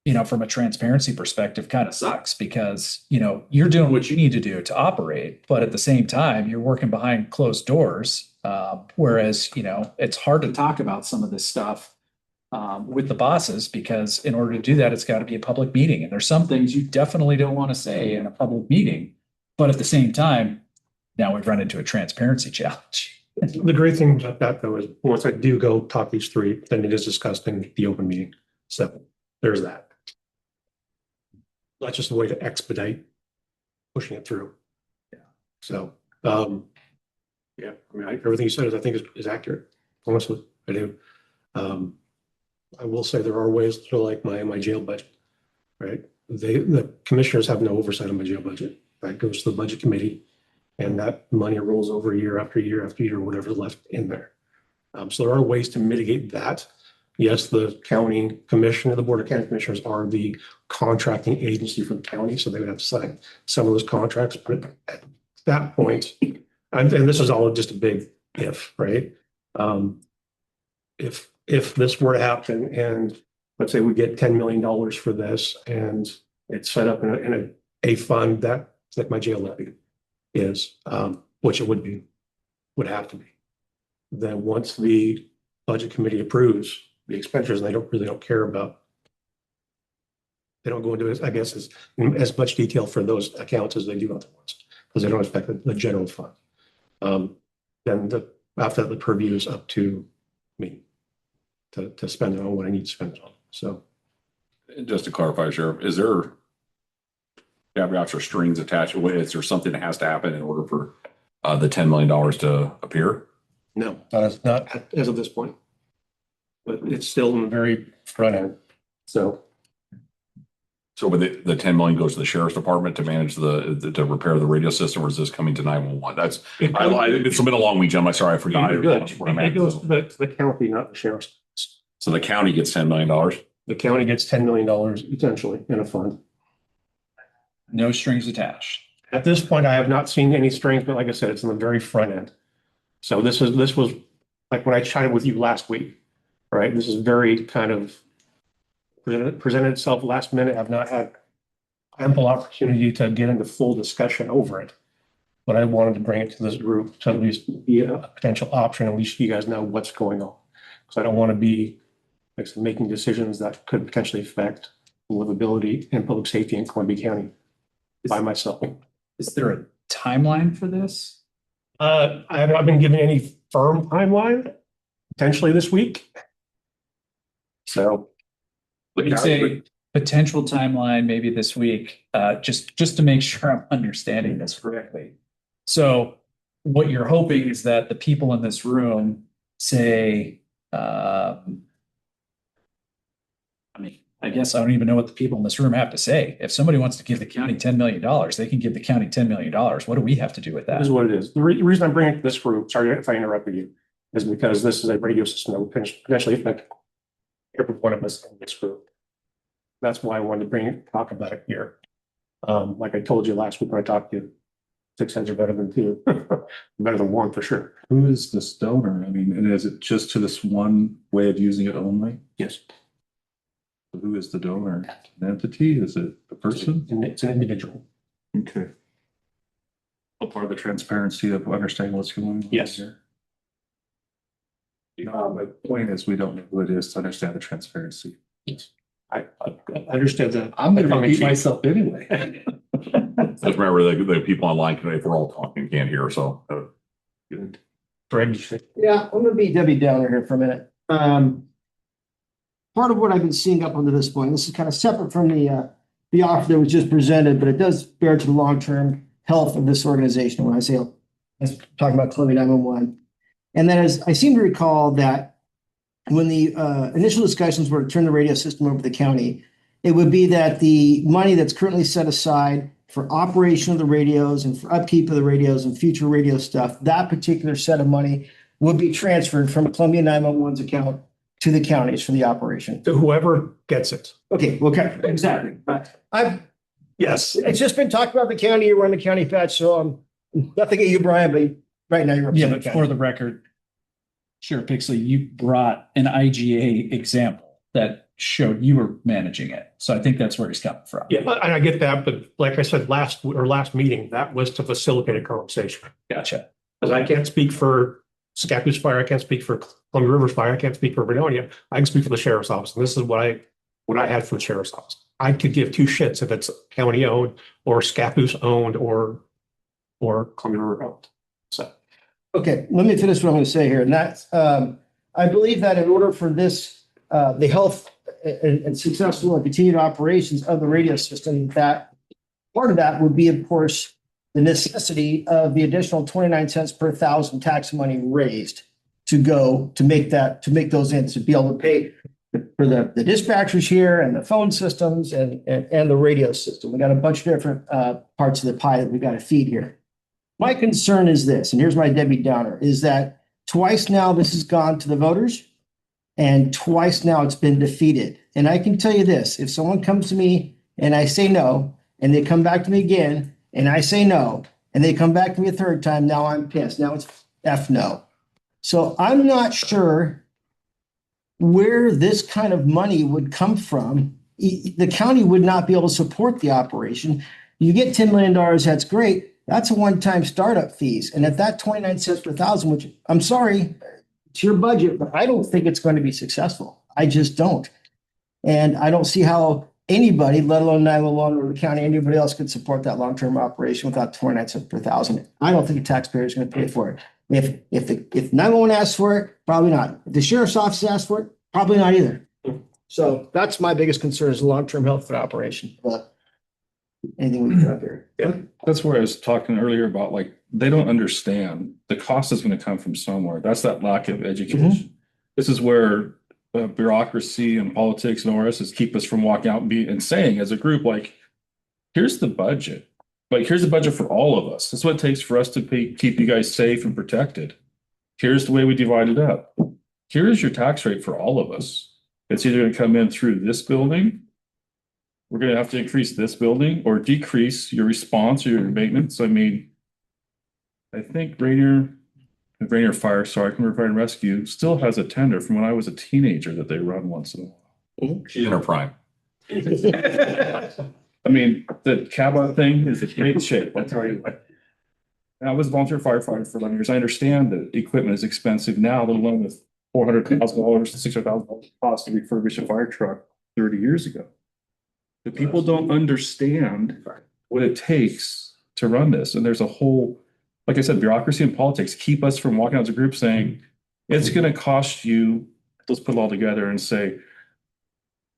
you know, from a transparency perspective kind of sucks because, you know, you're doing what you need to do to operate, but at the same time, you're working behind closed doors. Whereas, you know, it's hard to talk about some of this stuff with the bosses because in order to do that, it's got to be a public meeting. And there's some things you definitely don't want to say in a public meeting. But at the same time, now we've run into a transparency challenge. The great thing about that though is once I do go talk to these 3, then it is discussed in the open meeting. So there's that. That's just a way to expedite pushing it through. Yeah. So, yeah, I mean, everything you said is, I think is accurate. Honestly, I do. I will say there are ways to like my jail budget, right? The commissioners have no oversight on my jail budget. That goes to the budget committee and that money rolls over year after year after year, whatever's left in there. So there are ways to mitigate that. Yes, the county commissioner, the board of county commissioners are the contracting agency for the county, so they would have to sign some of those contracts. But at that point, and this is all just a big if, right? If this were to happen and let's say we get $10 million for this and it's set up in a fund that's like my jail levy is, which it would have to be. Then once the budget committee approves the expenditures, and they don't care about, they don't go into it, I guess, as much detail for those accounts as they do other ones, because they don't affect the general fund. Then after that, the purview is up to me to spend it on what I need to spend it on. So Just to clarify, Sheriff, is there caveats or strings attached? Is there something that has to happen in order for the $10 million to appear? no, not as of this point, but it's still in the very front end. So With the 10 million goes to the sheriff's department to manage to repair the radio system, or is this coming to 911? That's, it's been a long week, Jim. I'm sorry, I forgot. It goes to the county, not the sheriff's. So the county gets $10 million. The county gets $10 million essentially in a fund. No strings attached. At this point, I have not seen any strings, but like I said, it's in the very front end. So this was like when I chatted with you last week, right? This is very kind of presented itself last minute. I've not had ample opportunity to get into full discussion over it. But I wanted to bring it to this group to at least be a potential option. At least you guys know what's going on. Because I don't want to be like I said, making decisions that could potentially affect livability and public safety in Columbia County by myself. Is there a timeline for this? I have not been given any firm timeline, potentially this week. So. When you say potential timeline, maybe this week, just to make sure I'm understanding this correctly. So what you're hoping is that the people in this room say, I mean, I guess I don't even know what the people in this room have to say. If somebody wants to give the county $10 million, they can give the county $10 million. What do we have to do with that? This is what it is. The reason I'm bringing it to this group, sorry if I interrupted you, is because this is a radio system that would potentially affect every one of us in this group. That's why I wanted to talk about it here. Like I told you last week when I talked to you, 6 heads are better than 2, better than 1 for sure. Who is this donor? I mean, and is it just to this one way of using it only? Yes. Who is the donor? An entity? Is it a person? And it's an individual. Okay. A part of the transparency of understanding what's going on. Yes. Here. My point is we don't know who it is to understand the transparency. Yes. I understood that. I'm going to repeat myself anyway. Just remember the people online, if we're all talking, can't hear. So Greg, Yeah, I'm gonna be Debbie Downer here for a minute. Part of what I've been seeing up until this point, this is kind of separate from the offer that was just presented, but it does bear to the long-term health of this organization. When I say, I'm talking about Columbia 911. And that is, I seem to recall that when the initial discussions were to turn the radio system over to the county, it would be that the money that's currently set aside for operation of the radios and for upkeep of the radios and future radio stuff, that particular set of money would be transferred from Columbia 911's account to the counties for the operation. To whoever gets it. Okay, exactly. Yes. It's just been talked about the county, you run the county patch, so nothing at you, Brian, but right now you're Yeah, representing but the for county. the record, Sheriff Pixley, you brought an IGA example that showed you were managing it. So I think that's where he's coming from. Yeah, and I get that, but like I said, last meeting, that was to facilitate a conversation. Gotcha. Because I can't speak for Scappoose Fire, I can't speak for Columbia Rivers Fire, I can't speak for Vernonia. I can speak for the sheriff's office. And this is what I had for the sheriff's office. I could give two shits if it's county owned or Scappoose owned or Columbia River owned. So. Okay, let me finish what I'm going to say here. And that's, I believe that in order for this, the health and successful and continued operations of the radio system, that part of that would be, of course, the necessity of the additional 29 cents per thousand tax money raised to make those ends, to be able to pay for the dispatchers here and the phone systems and the radio system. We got a bunch of different parts of the pie that we got to feed here. My concern is this, and here's my Debbie Downer, is that twice now this has gone to the voters and twice now it's been defeated. And I can tell you this, if someone comes to me and I say no, and they come back to me again and I say no, and they come back to me a third time, now I'm pissed. Now it's F no. So I'm not sure where this kind of money would come from. The county would not be able to support the operation. You get $10 million, that's great. That's a one-time startup fees. And at that 29 cents per thousand, which I'm sorry, it's your budget, but I don't think it's going to be successful. I just don't. And I don't see how anybody, let alone 911 or the county, anybody else could support that long-term operation without 29 cents per thousand. I don't think the taxpayer is going to pay for it. If 911 asks for it, probably not. If the sheriff's office asks for it, probably not either. So that's my biggest concern, is the long-term health of the operation. But anything we can do here. Yeah. That's where I was talking earlier about, like, they don't understand the cost is going to come from somewhere. That's that lack of education. This is where bureaucracy and politics and ORSs keep us from walking out and saying as a group, like, here's the budget. Like, here's the budget for all of us. That's what it takes for us to keep you guys safe and protected. Here's the way we divide it up. Here's your tax rate for all of us. It's either going to come in through this building, we're going to have to increase this building, or decrease your response or your maintenance. I mean, I think Rainier Fire, Fire and Rescue still has a tender from when I was a teenager that they run once in a while. She's in her prime. I mean, the Cabot thing is in great shape, I'll tell you what. And I was a volunteer firefighter for 11 years. I understand that equipment is expensive now, let alone with $400,000, $600,000 cost to refurbish a fire truck 30 years ago. The people don't understand what it takes to run this. And there's a whole, like I said, bureaucracy and politics keep us from walking out as a group saying, it's going to cost you, let's put it all together and say,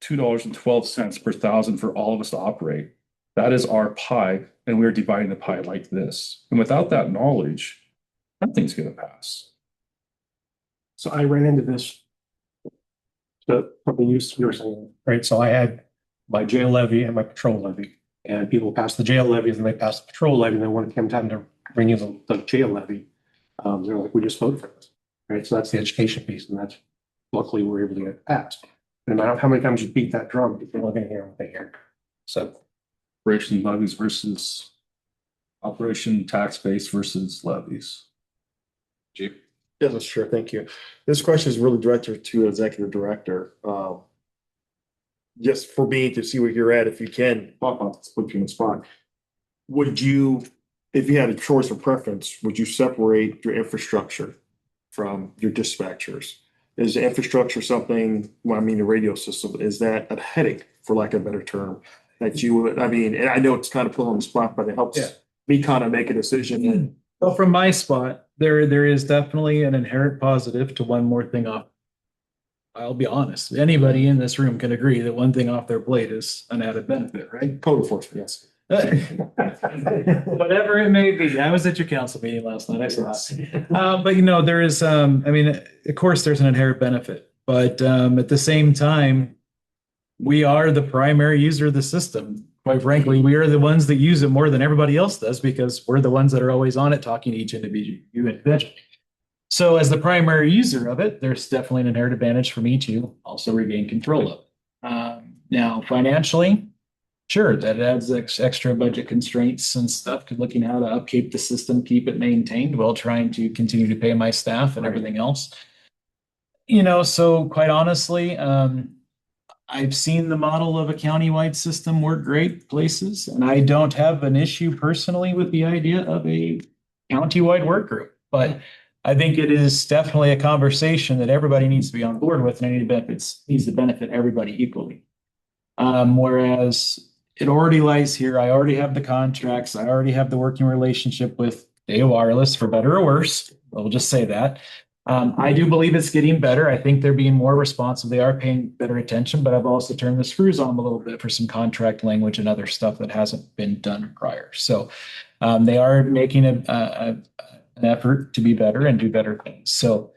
$2.12 per thousand for all of us to operate. That is our pie, and we're dividing the pie like this. And without that knowledge, nothing's going to pass. So I ran into this. The something you were saying, right? So I had my jail levy and my patrol levy, and people passed the jail levy and then they passed the patrol levy. And then when it came time to renew the jail levy, they're like, we just voted for this, right? So that's the education piece, and that's luckily we're able to get it passed. No matter how many times you beat that drum, people are going to hear what they hear. So Operation levies versus operation tax base versus levies. Yeah, sure. Thank you. This question is really directed to executive director. Just for me to see where you're at, if you can, put you in the spot. Would you, if you had a choice or preference, would you separate your infrastructure from your dispatchers? Is the infrastructure something, well, I mean, the radio system, is that a headache, for lack of a better term? That you would, I mean, and I know it's kind of put on the spot, but it helps me kind of make a decision. Well, from my spot, there is definitely an inherent positive to one more thing off. I'll be honest, anybody in this room can agree that one thing off their plate is an added benefit, right? Code enforcement, yes. Whatever it may be. I was at your council meeting last night. I saw it. But you know, there is, I mean, of course there's an inherent benefit, but at the same time, we are the primary user of the system. quite frankly, we are the ones that use it more than everybody else does because we're the ones that are always on it, talking to each individual. So as the primary user of it, there's definitely an inherent advantage for me to also regain control of it. Now, financially, sure, that adds extra budget constraints and stuff, looking how to upkeep the system, keep it maintained while trying to continue to pay my staff and everything else. So quite honestly, I've seen the model of a countywide system work great places, and I don't have an issue personally with the idea of a countywide work group. But I think it is definitely a conversation that everybody needs to be on board with, and any benefits needs to benefit everybody equally. Whereas it already lies here, I already have the contracts, I already have the working relationship with Data Wireless, for better or worse. We'll just say that. I do believe it's getting better. I think they're being more responsive. They are paying better attention, but I've also turned the screws on them a little bit for some contract language and other stuff that hasn't been done prior. So they are making an effort to be better and do better things. So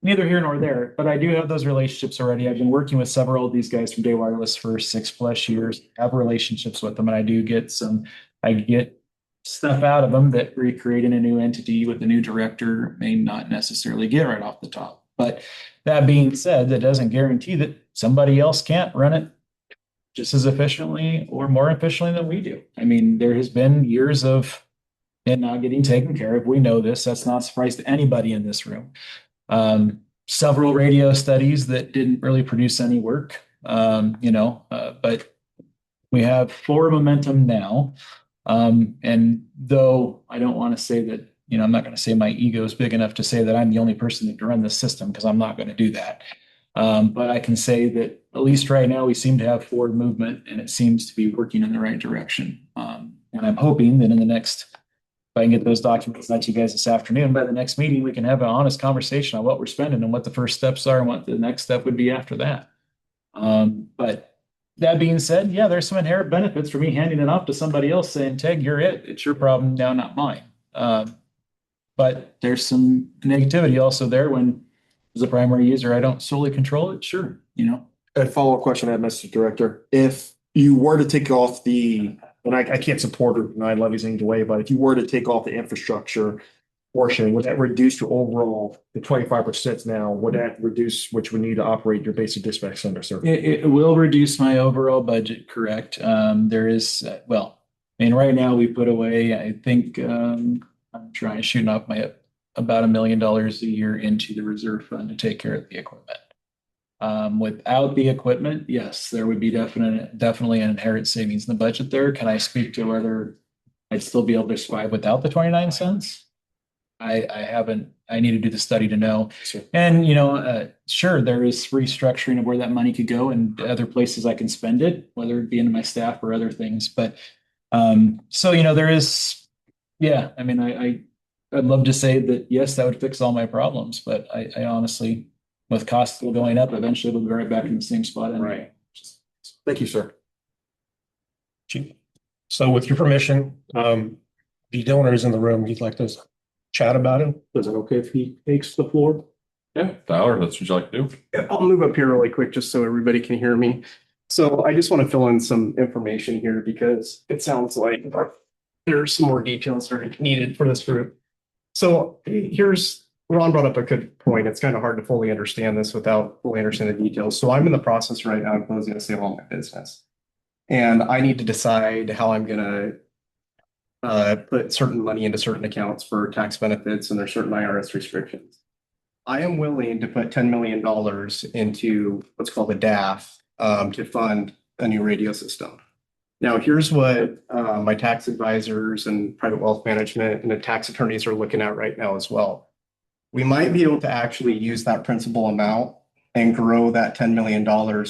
neither here nor there, but I do have those relationships already. I've been working with several of these guys from Day Wireless for 6+ years, have relationships with them, and I get stuff out of them that recreating a new entity with a new director may not necessarily get right off the top. But that being said, that doesn't guarantee that somebody else can't run it just as efficiently or more efficiently than we do. I mean, there has been years of it not getting taken care of. We know this. That's not a surprise to anybody in this room. Several radio studies that didn't really produce any work, but we have forward momentum now. And though I don't want to say that, I'm not going to say my ego is big enough to say that I'm the only person that can run this system, because I'm not going to do that. But I can say that at least right now we seem to have forward movement, and it seems to be working in the right direction. And I'm hoping that if I can get those documents out to you guys this afternoon, by the next meeting, we can have an honest conversation on what we're spending and what the first steps are and what the next step would be after that. But that being said, yeah, there's some inherent benefits for me handing it off to somebody else saying, Teg, you're it. It's your problem now, not mine. But there's some negativity also there when, as a primary user, I don't solely control it. Sure. A follow-up question, Mr. Director. If you were to take off and I can't support or deny levies any way, but if you were to take off the infrastructure portion, would that reduce your overall, the 25% now, would that reduce what you would need to operate your basic dispatch center service? It will reduce my overall budget, correct? There is, right now we put away, I think, I'm trying to shoot off my hip, about $1 million a year into the reserve fund to take care of the equipment. Without the equipment, yes, there would be definitely an inherent savings in the budget there. Can I speak to whether I'd still be able to survive without the 29 cents? I need to do the study to know. Sure. And, sure, there is restructuring of where that money could go and other places I can spend it, whether it be into my staff or other things. But, there is, yeah, I'd love to say that, yes, that would fix all my problems, but I honestly, with costs still going up, eventually we'll be right back in the same spot anyway. Right. Thank you, sir. So with your permission, the donor is in the room. You'd like to chat about him? Is it okay if he takes the floor? Yeah, Tyler, that's what you like to do. I'll move up here really quick just so everybody can hear me. So I just want to fill in some information here because it sounds like there's some more details that are needed for this group. So Ron brought up a good point. It's kind of hard to fully understand this without fully understanding the details. So I'm in the process right now of closing a sale on my business. And I need to decide how I'm going to put certain money into certain accounts for tax benefits, and there's certain IRS restrictions. I am willing to put $10 million into what's called a DAF to fund a new radio system. Now, here's what my tax advisors and private wealth management and the tax attorneys are looking at right now as well. We might be able to actually use that principal amount and grow that $10 million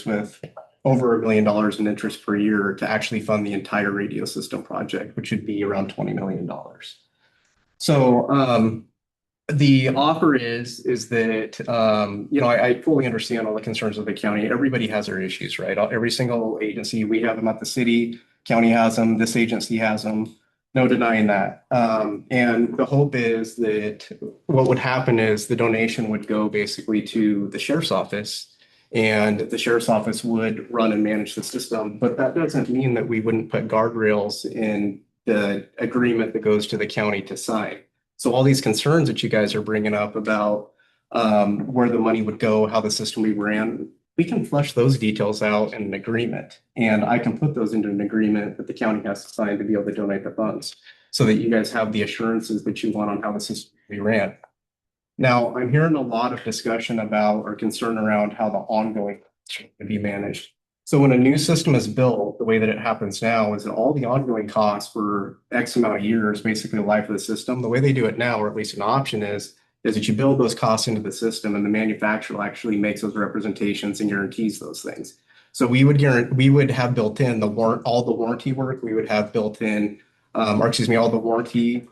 with over $1 million in interest per year to actually fund the entire radio system project, which would be around $20 million. So the offer is that, I fully understand all the concerns of the county. Everybody has their issues, right? Every single agency, we have them at the city, county has them, this agency has them. No denying that. And the hope is that what would happen is the donation would go basically to the sheriff's office, and the sheriff's office would run and manage the system. But that doesn't mean that we wouldn't put guardrails in the agreement that goes to the county to sign. So all these concerns that you guys are bringing up about where the money would go, how the system we ran, we can flesh those details out in an agreement. And I can put those into an agreement that the county has to sign to be able to donate the funds so that you guys have the assurances that you want on how the system will be ran. Now, I'm hearing a lot of discussion about or concern around how the ongoing should be managed. So when a new system is built, the way that it happens now is that all the ongoing costs for X amount of years, basically the life of the system, the way they do it now, or at least an option is that you build those costs into the system and the manufacturer actually makes those representations and guarantees those things. So we would have built in all the warranty work, we would have built in, all the warranty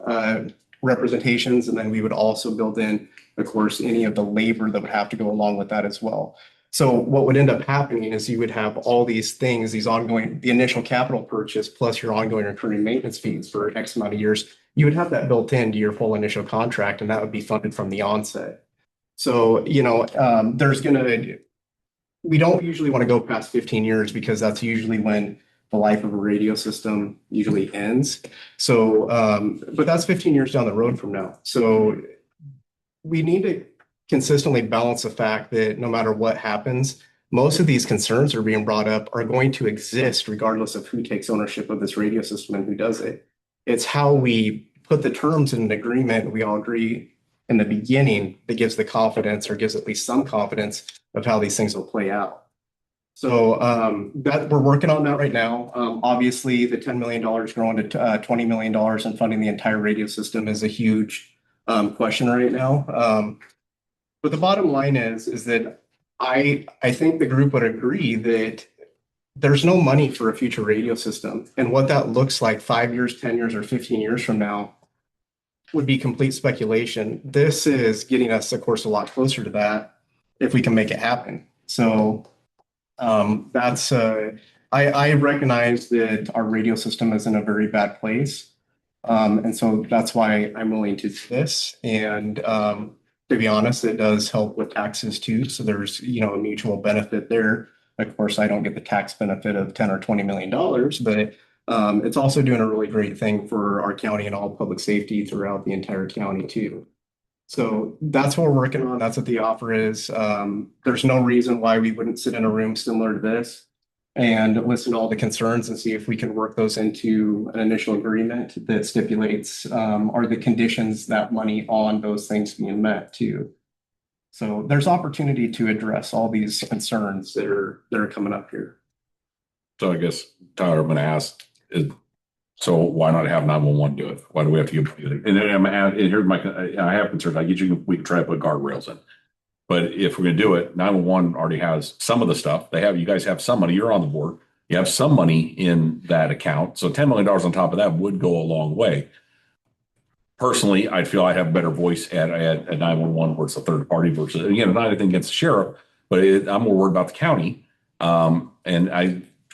representations, and then we would also build in, of course, any of the labor that would have to go along with that as well. So what would end up happening is you would have all these things, the initial capital purchase plus your ongoing recurring maintenance fees for X amount of years. You would have that built into your full initial contract, and that would be funded from the onset. So, we don't usually want to go past 15 years because that's usually when the life of a radio system usually ends. So, but that's 15 years down the road from now. So we need to consistently balance the fact that no matter what happens, most of these concerns that are being brought up are going to exist regardless of who takes ownership of this radio system and who does it. It's how we put the terms in an agreement we all agree in the beginning that gives the confidence or gives at least some confidence of how these things will play out. So that we're working on that right now. Obviously, the $10 million growing to $20 million and funding the entire radio system is a huge question right now. But the bottom line is that I think the group would agree that there's no money for a future radio system. And what that looks like 5 years, 10 years, or 15 years from now would be complete speculation. This is getting us, of course, a lot closer to that if we can make it happen. So I recognize that our radio system is in a very bad place. And so that's why I'm willing to do this. And to be honest, it does help with taxes too. So there's, a mutual benefit there. Of course, I don't get the tax benefit of $10 or $20 million, but it's also doing a really great thing for our county and all public safety throughout the entire county too. So that's what we're working on. That's what the offer is. There's no reason why we wouldn't sit in a room similar to this and listen to all the concerns and see if we can work those into an initial agreement that stipulates are the conditions that money on those things being met too. So there's opportunity to address all these concerns that are coming up here. So I guess, Tyler, I'm going to ask, so why not have 911 do it? Why do we have to give? And then here's I have concerns. I get you. We can try to put guardrails in, but if we're going to do it, 911 already has some of the stuff. You guys have some money. You're on the board. You have some money in that account. So $10 million on top of that would go a long way. Personally, I'd feel I'd have a better voice at 911 where it's a third party versus, again, not anything against the sheriff, but I'm more worried about the county.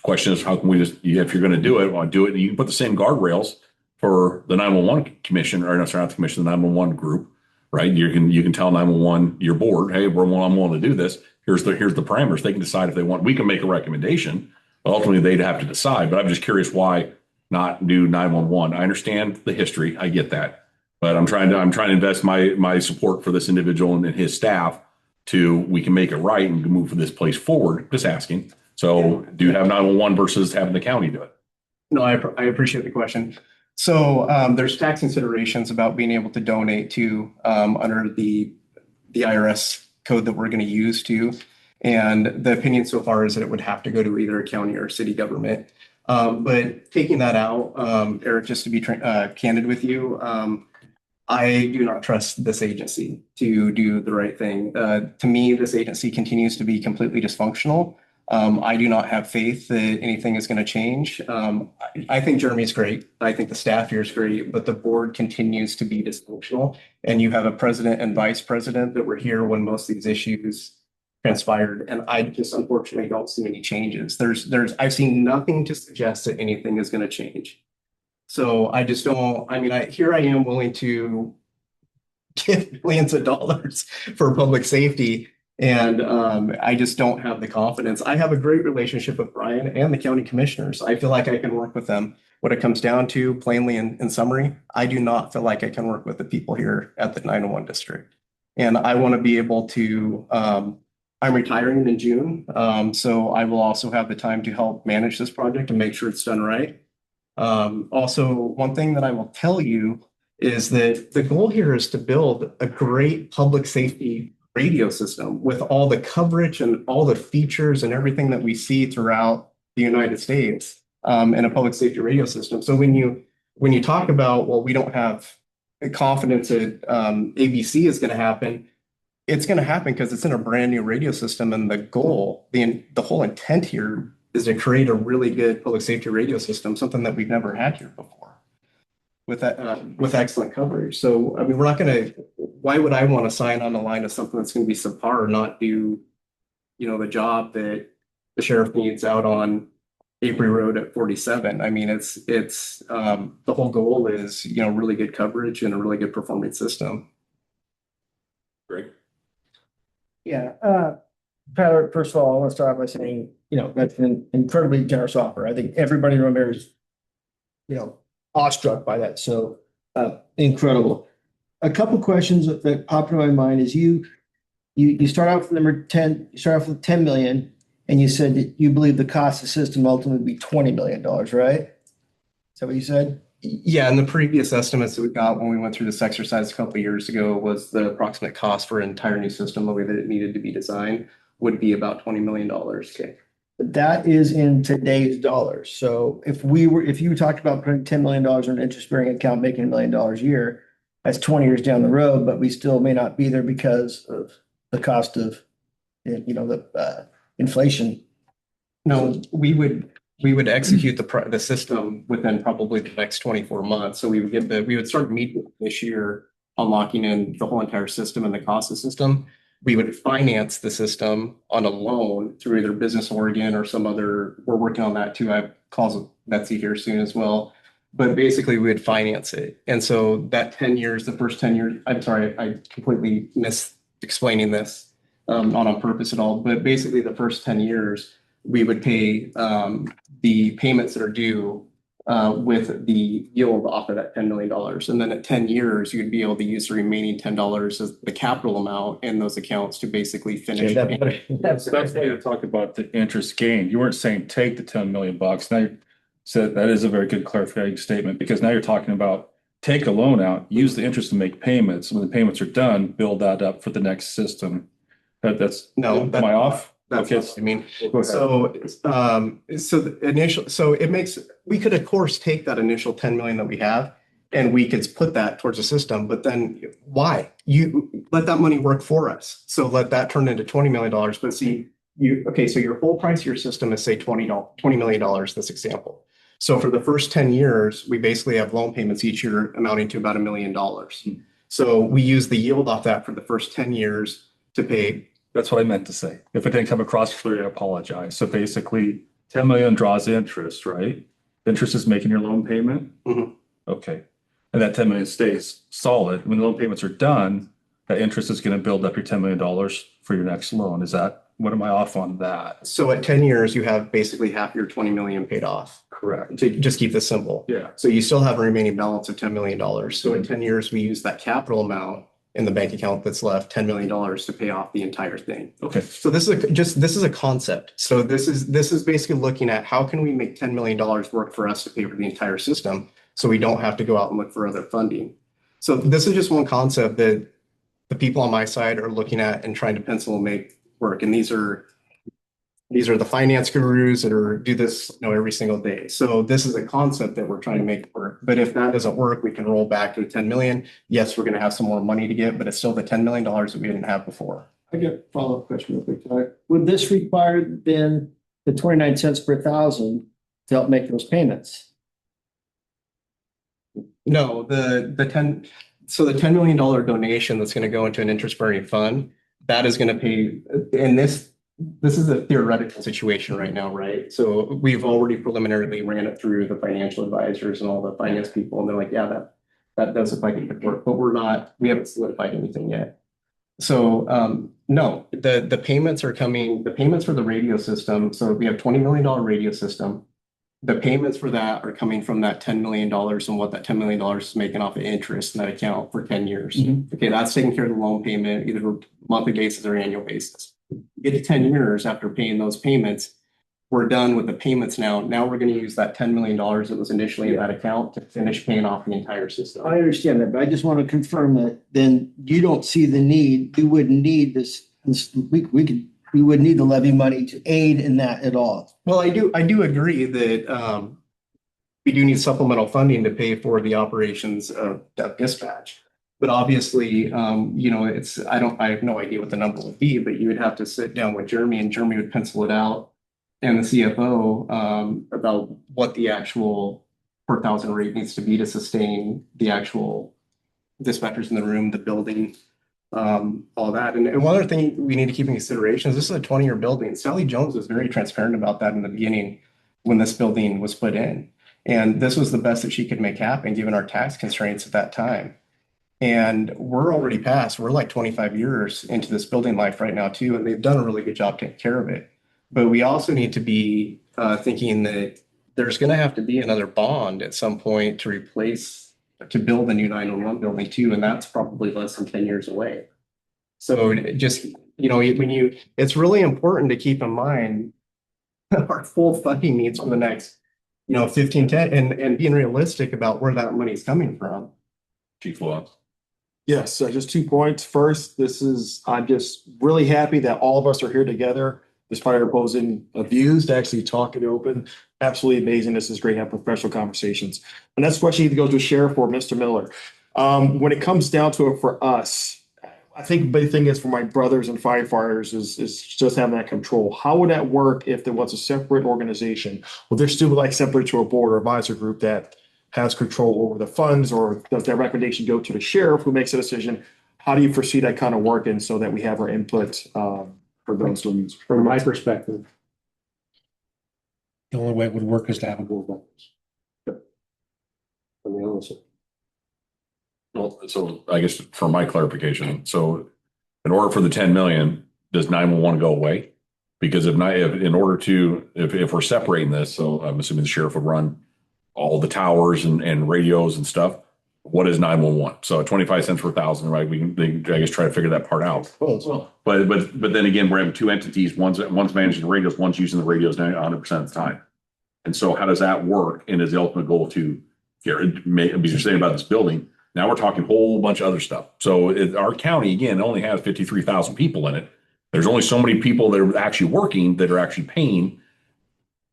Question is, how can we just, if you're going to do it, well, do it. You can put the same guardrails for the 911 commission, or no, sorry, not the commission, the 911 group, right? You can tell 911, your board, hey, I'm willing to do this. Here's the parameters. They can decide if they want. We can make a recommendation, but ultimately they'd have to decide. But I'm just curious why not do 911. I understand the history. I get that, but I'm trying to invest my support for this individual and his staff we can make it right and move this place forward. Just asking. So do you have 911 versus having the county do it? No, I appreciate the question. So there's tax considerations about being able to donate to under the IRS code that we're going to use to. And the opinion so far is that it would have to go to either a county or city government. But taking that out, Eric, just to be candid with you, I do not trust this agency to do the right thing. To me, this agency continues to be completely dysfunctional. I do not have faith that anything is going to change. I think Jeremy's great. I think the staff here is great, but the board continues to be dysfunctional. And you have a president and vice president that were here when most of these issues transpired. And I just unfortunately don't see any changes. I've seen nothing to suggest that anything is going to change. So I just don't, here I am willing to give millions of dollars for public safety. And I just don't have the confidence. I have a great relationship with Brian and the county commissioners. I feel like I can work with them. What it comes down to, plainly in summary, I do not feel like I can work with the people here at the 901 district. And I want to be able to, I'm retiring in June, so I will also have the time to help manage this project and make sure it's done right. Also, one thing that I will tell you is that the goal here is to build a great public safety radio system with all the coverage and all the features and everything that we see throughout the United States, in a public safety radio system. So when you talk about, well, we don't have confidence that ABC is going to happen, it's going to happen because it's in a brand new radio system, and the goal, the whole intent here is to create a really good public safety radio system, something that we've never had here before, with that with excellent coverage. So I mean, we're not going to. Why would I want to sign on the line of something that's going to be subpar or not do, the job that the sheriff needs out on Avery Road at 47? I mean, it's the whole goal is really good coverage and a really good performing system. Greg? Yeah, Tyler, first of all, I want to start off by saying, that's an incredibly generous offer. I think everybody in the room here is, awestruck by that. So, incredible. A couple questions that popped into my mind is you start out with number 10, you start off with 10 million, and you said that you believe the cost of the system ultimately would be $20 million, right? Is that what you said? Yeah, and the previous estimates that we got when we went through this exercise a couple of years ago was the approximate cost for an entire new system, the way that it needed to be designed, would be about $20 million. Okay. That is in today's dollars. So if you talked about putting $10 million in an interest-bearing account, making $1 million a year, that's 20 years down the road, but we still may not be there because of the cost of, the inflation. No, we would execute the system within probably the next 24 months. So we would start meeting this year on locking in the whole entire system and the cost of the system. We would finance the system on a loan through either Business Oregon or some other. We're working on that too. I have calls with Betsy here soon as well. But basically, we would finance it. And so that 10 years, the first 10 years, I'm sorry, I completely missed explaining this, not on purpose at all. But basically, the first 10 years, we would pay the payments that are due with the yield off of that $10 million. And then at 10 years, you'd be able to use the remaining $10 as the capital amount in those accounts to basically finish. That's why you talk about the interest gain. You weren't saying take the 10 million bucks. Now, so that is a very good clarifying statement, because now you're talking about take a loan out, use the interest to make payments. When the payments are done, build that up for the next system. Am I off? That's Okay. what I mean. Go ahead. We could of course take that initial 10 million that we have and we could put that towards the system, but then why? You let that money work for us. So let that turn into $20 million. But see, so your whole price of your system is say $20 million, this example. So for the first 10 years, we basically have loan payments each year amounting to about $1 million. So we use the yield off that for the first 10 years to pay. That's what I meant to say. If it didn't come across clearly, I apologize. So basically, 10 million draws interest, right? Interest is making your loan payment? Mhm. Okay. And that 10 million stays solid. When the loan payments are done, that interest is going to build up your $10 million for your next loan. What am I off on that? So at 10 years, you have basically half your 20 million paid off. Correct. To just keep this simple. Yeah. So you still have a remaining balance of $10 million. So in 10 years, we use that capital amount in the bank account that's left, $10 million to pay off the entire thing. Okay. So this is a concept. So this is basically looking at how can we make $10 million work for us to pay for the entire system so we don't have to go out and look for other funding. So this is just one concept that the people on my side are looking at and trying to pencil and make work. And these are the finance gurus that do this, every single day. So this is a concept that we're trying to make work. But if that doesn't work, we can roll back to the 10 million. Yes, we're going to have some more money to get, but it's still the $10 million that we didn't have before. I get a follow-up question real quick, Tyler. Would this require then the 29 cents per thousand to help make those payments? No, the $10 million donation that's going to go into an interest-bearing fund, that is going to pay, and this is a theoretical situation right now, right? So we've already preliminarily ran it through the financial advisors and all the finance people, and they're like, yeah, that does look like it could work, but we haven't solidified anything yet. No, the payments are coming, the payments for the radio system, so we have $20 million radio system. The payments for that are coming from that $10 million and what that $10 million is making off of interest in that account for 10 years. Okay, that's taking care of the loan payment, either monthly basis or annual basis. Get to 10 years after paying those payments, we're done with the payments now. Now we're going to use that $10 million that was initially in that account to finish paying off the entire system. I understand that, but I just want to confirm that then you don't see the need, we wouldn't need we would need the levy money to aid in that at all. Well, I do agree that we do need supplemental funding to pay for the operations of dispatch. But obviously, I have no idea what the number would be, but you would have to sit down with Jeremy and Jeremy would pencil it out and the CFO about what the actual per thousand rate needs to be to sustain the actual dispatchers in the room, the building, all that. And one other thing we need to keep in consideration is this is a 20-year building. Sally Jones was very transparent about that in the beginning when this building was put in. And this was the best that she could make happen given our tax constraints at that time. And we're already past, we're like 25 years into this building life right now too, and they've done a really good job taking care of it. But we also need to be thinking that there's going to have to be another bond at some point to build a new 911 building too, and that's probably less than 10 years away. So just, it's really important to keep in mind our full funding needs for the next, 15, 10, and being realistic about where that money is coming from. Chief Lewis. Yes, just 2 points. First, I'm just really happy that all of us are here together, despite our opposing views, to actually talk it open. Absolutely amazing. This is great to have professional conversations. And that's question either goes to Sheriff or Mr. Miller. When it comes down to it for us, I think the big thing is for my brothers and firefighters is just having that control. How would that work if there was a separate organization? Will there still be like separate to a board or advisor group that has control over the funds, or does that recommendation go to the sheriff who makes a decision? How do you foresee that kind of working so that we have our input for those things? From my perspective, the only way it would work is to have a board of members. Well, so I guess for my clarification, so in order for the 10 million, does 911 go away? Because if we're separating this, so I'm assuming the sheriff would run all the towers and radios and stuff. What is 911? So at 25 cents per thousand, right? We can, I guess, try to figure that part out. But then again, we're having two entities. One's managing the radios, one's using the radios 100% of the time. And so how does that work? And is the ultimate goal to because you're saying about this building, now we're talking a whole bunch of other stuff. So our county, again, only has 53,000 people in it. There's only so many people that are actually working, that are actually paying.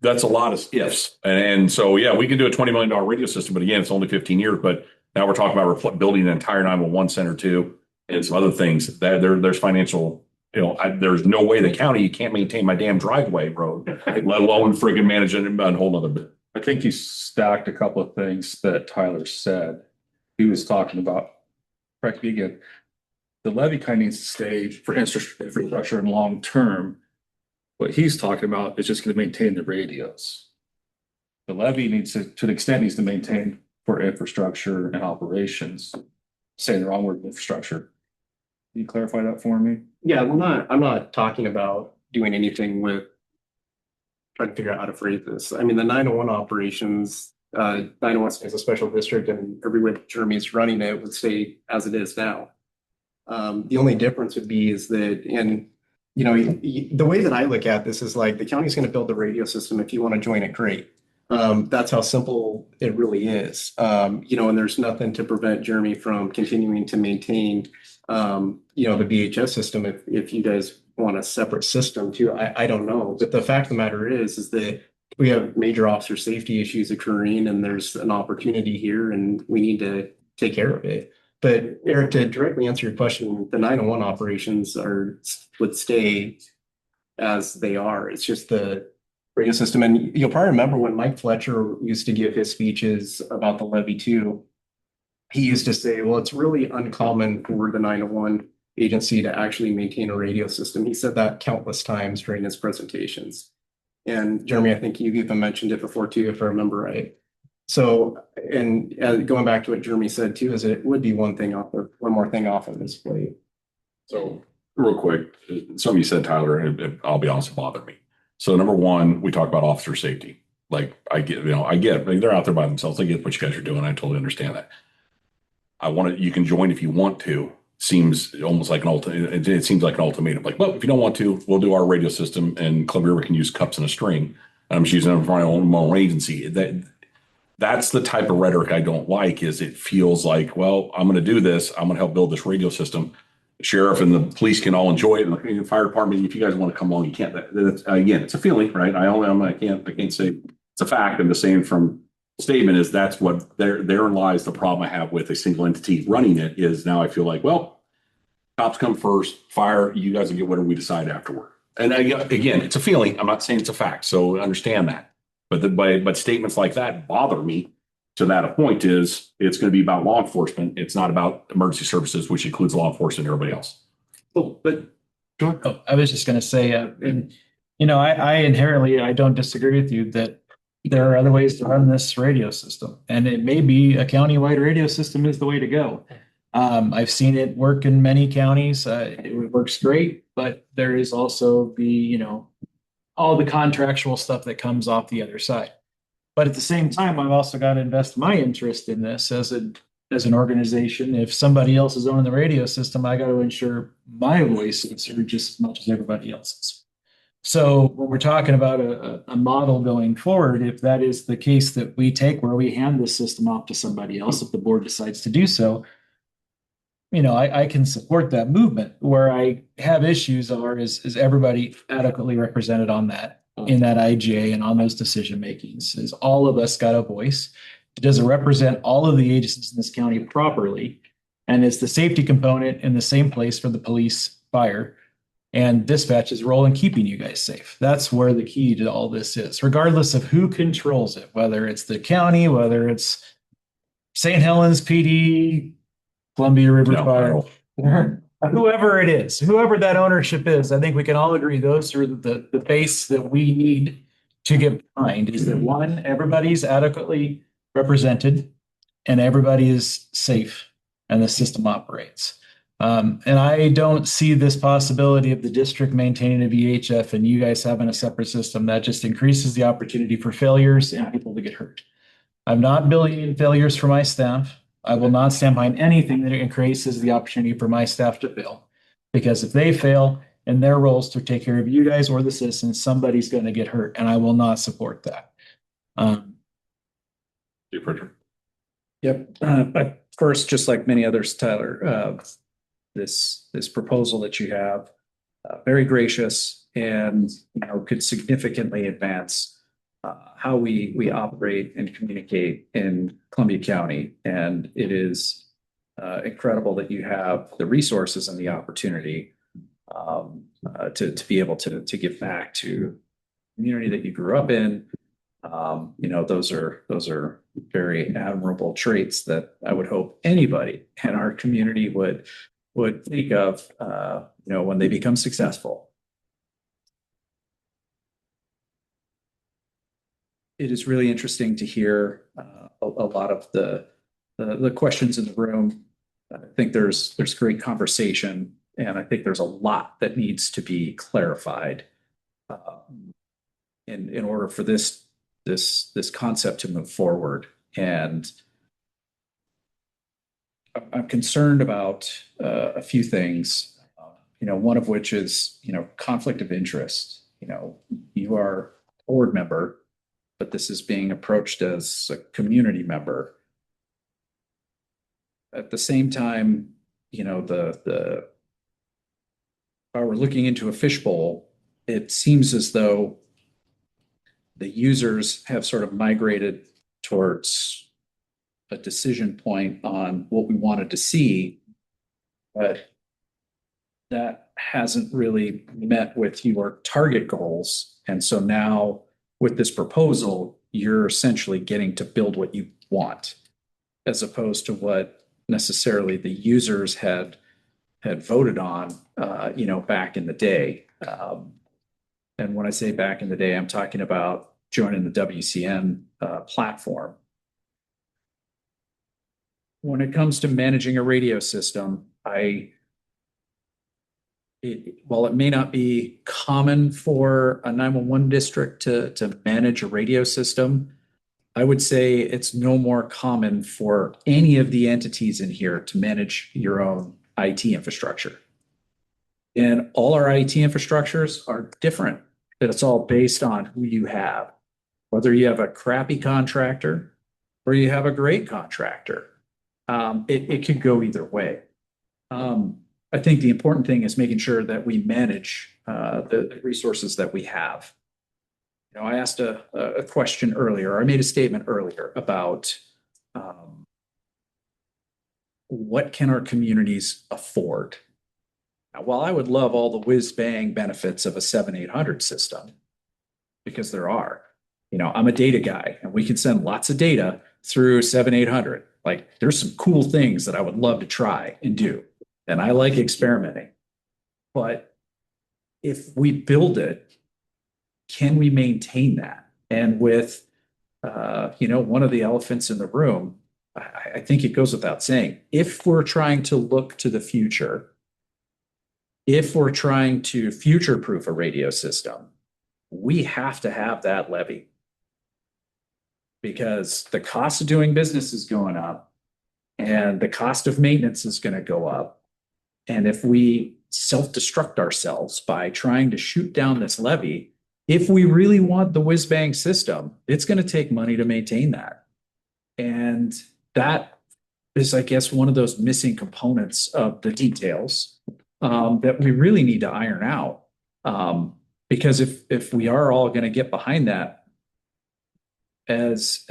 That's a lot of ifs. And so, yeah, we can do a $20 million radio system, but again, it's only 15 years. But now we're talking about building an entire 911 center too, and some other things that there's financial, there's no way the county, you can't maintain my damn driveway road, let alone friggin' manage it a whole other bit. I think you stacked a couple of things that Tyler said. He was talking about, correct me again, the levy kind of needs to stay for infrastructure and long term. What he's talking about is just going to maintain the radios. The levy needs to an extent, needs to maintain for infrastructure and operations. Saying the wrong word, infrastructure. Can you clarify that for me? Yeah, I'm not talking about doing anything with trying to figure out how to phrase this. I mean, the 901 operations, 901 is a special district, and everywhere Jeremy's running it would stay as it is now. The only difference would be is that the way that I look at this is like the county's going to build the radio system. If you want to join it, great. That's how simple it really is. And there's nothing to prevent Jeremy from continuing to maintain, the VHS system if you guys want a separate system too. I don't know. But the fact of the matter is that we have major officer safety issues occurring, and there's an opportunity here, and we need to take care of it. But Eric, to directly answer your question, the 901 operations would stay as they are. It's just the radio system. And you'll probably remember when Mike Fletcher used to give his speeches about the levy too, he used to say, well, it's really uncommon for the 901 agency to actually maintain a radio system. He said that countless times during his presentations. And Jeremy, I think you even mentioned it before too, if I remember right. So, and going back to what Jeremy said too, is it would be one more thing off of this plate. So real quick, something you said, Tyler, I'll be honest, it bothered me. So number one, we talk about officer safety. Like I get, like, they're out there by themselves. I get what you guys are doing. I totally understand that. You can join if you want to. Seems almost like an it seems like an ultimatum. Like, well, if you don't want to, we'll do our radio system and Columbia River can use cups and a string. I'm just using them for my own agency. That's the type of rhetoric I don't like. Is it feels like, well, I'm going to do this. I'm going to help build this radio system. The sheriff and the police can all enjoy it. And the fire department, if you guys want to come along, you can't. Again, it's a feeling, right? I can't say it's a fact. And the same from statement is that's what therein lies the problem I have with a single entity running it is now I feel like, well, cops come first, fire, you guys will get whatever we decide afterward. And again, it's a feeling. I'm not saying it's a fact. So understand that. But statements like that bother me to that point is it's going to be about law enforcement. It's not about emergency services, which includes law enforcement and everybody else. Oh, but I was just going to say, and I inherently, I don't disagree with you that there are other ways to run this radio system, and it may be a countywide radio system is the way to go. I've seen it work in many counties. It works great, but there is also all the contractual stuff that comes off the other side. But at the same time, I've also got to invest my interest in this as an organization. If somebody else is owning the radio system, I got to ensure my voice is heard just as much as everybody else's. So when we're talking about a model going forward, if that is the case that we take where we hand this system off to somebody else, if the board decides to do so, I can support that movement. Where I have issues is everybody adequately represented on that, in that IGA and on those decision makings? Is all of us got a voice? Does it represent all of the agencies in this county properly? And is the safety component in the same place for the police, fire, and dispatch's role in keeping you guys safe? That's where the key to all this is, regardless of who controls it, whether it's the county, whether it's St. Helens PD, Columbia River Fire, whoever it is, whoever that ownership is. I think we can all agree those are the base that we need to get behind is that one, everybody's adequately represented and everybody is safe and the system operates. And I don't see this possibility of the district maintaining a VHF and you guys having a separate system. That just increases the opportunity for failures and people to get hurt. I'm not building in failures for my staff. I will not stand behind anything that increases the opportunity for my staff to fail. Because if they fail in their roles to take care of you guys or the citizens, somebody's going to get hurt. And I will not support that. Yep. But first, just like many others, Tyler, this proposal that you have, very gracious and could significantly advance how we operate and communicate in Columbia County. And it is incredible that you have the resources and the opportunity to be able to give back to the community that you grew up in. Those are very admirable traits that I would hope anybody in our community would think of, when they become successful. It is really interesting to hear a lot of the questions in the room. I think there's great conversation, and I think there's a lot that needs to be clarified in order for this concept to move forward. And I'm concerned about a few things, one of which is, conflict of interest. You are a board member, but this is being approached as a community member. At the same time, if I were looking into a fishbowl, it seems as though the users have sort of migrated towards a decision point on what we wanted to see, but that hasn't really met with your target goals. And so now with this proposal, you're essentially getting to build what you want, as opposed to what necessarily the users had voted on, back in the day. And when I say back in the day, I'm talking about joining the WCN platform. When it comes to managing a radio system, I while it may not be common for a 911 district to manage a radio system, I would say it's no more common for any of the entities in here to manage your own IT infrastructure. And all our IT infrastructures are different. It's all based on who you have, whether you have a crappy contractor or you have a great contractor. It could go either way. I think the important thing is making sure that we manage the resources that we have. You know, I asked a question earlier, I made a statement earlier about what can our communities afford? Now, while I would love all the whiz-bang benefits of a 7-800 system, because there are, you know, I'm a data guy and we can send lots of data through 7-800. Like there's some cool things that I would love to try and do. And I like experimenting. But if we build it, can we maintain that? And with, you know, one of the elephants in the room, I think it goes without saying, if we're trying to look to the future, if we're trying to future-proof a radio system, we have to have that levy. Because the cost of doing business is going up and the cost of maintenance is going to go up. And if we self-destruct ourselves by trying to shoot down this levy, if we really want the whiz-bang system, it's going to take money to maintain that. And that is, I guess, one of those missing components of the details that we really need to iron out. Because if we are all going to get behind that as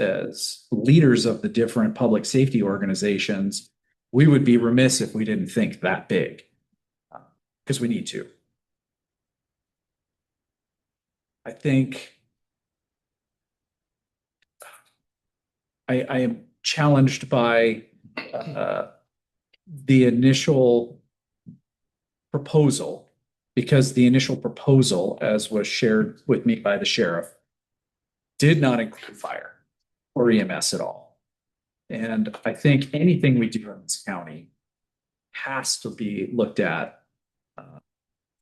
leaders of the different public safety organizations, we would be remiss if we didn't think that big, because we need to. I think I am challenged by the initial proposal, because the initial proposal, as was shared with me by the sheriff, did not include fire or EMS at all. And I think anything we do in this county has to be looked at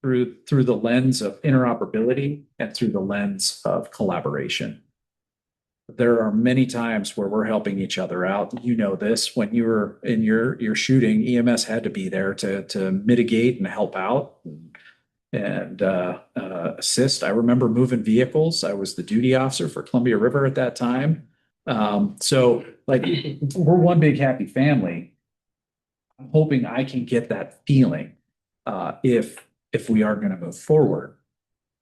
through the lens of interoperability and through the lens of collaboration. There are many times where we're helping each other out. You know this, when you were in your shooting, EMS had to be there to mitigate and help out and assist. I remember moving vehicles. I was the duty officer for Columbia River at that time. So like, we're one big happy family. I'm hoping I can get that feeling if we are going to move forward,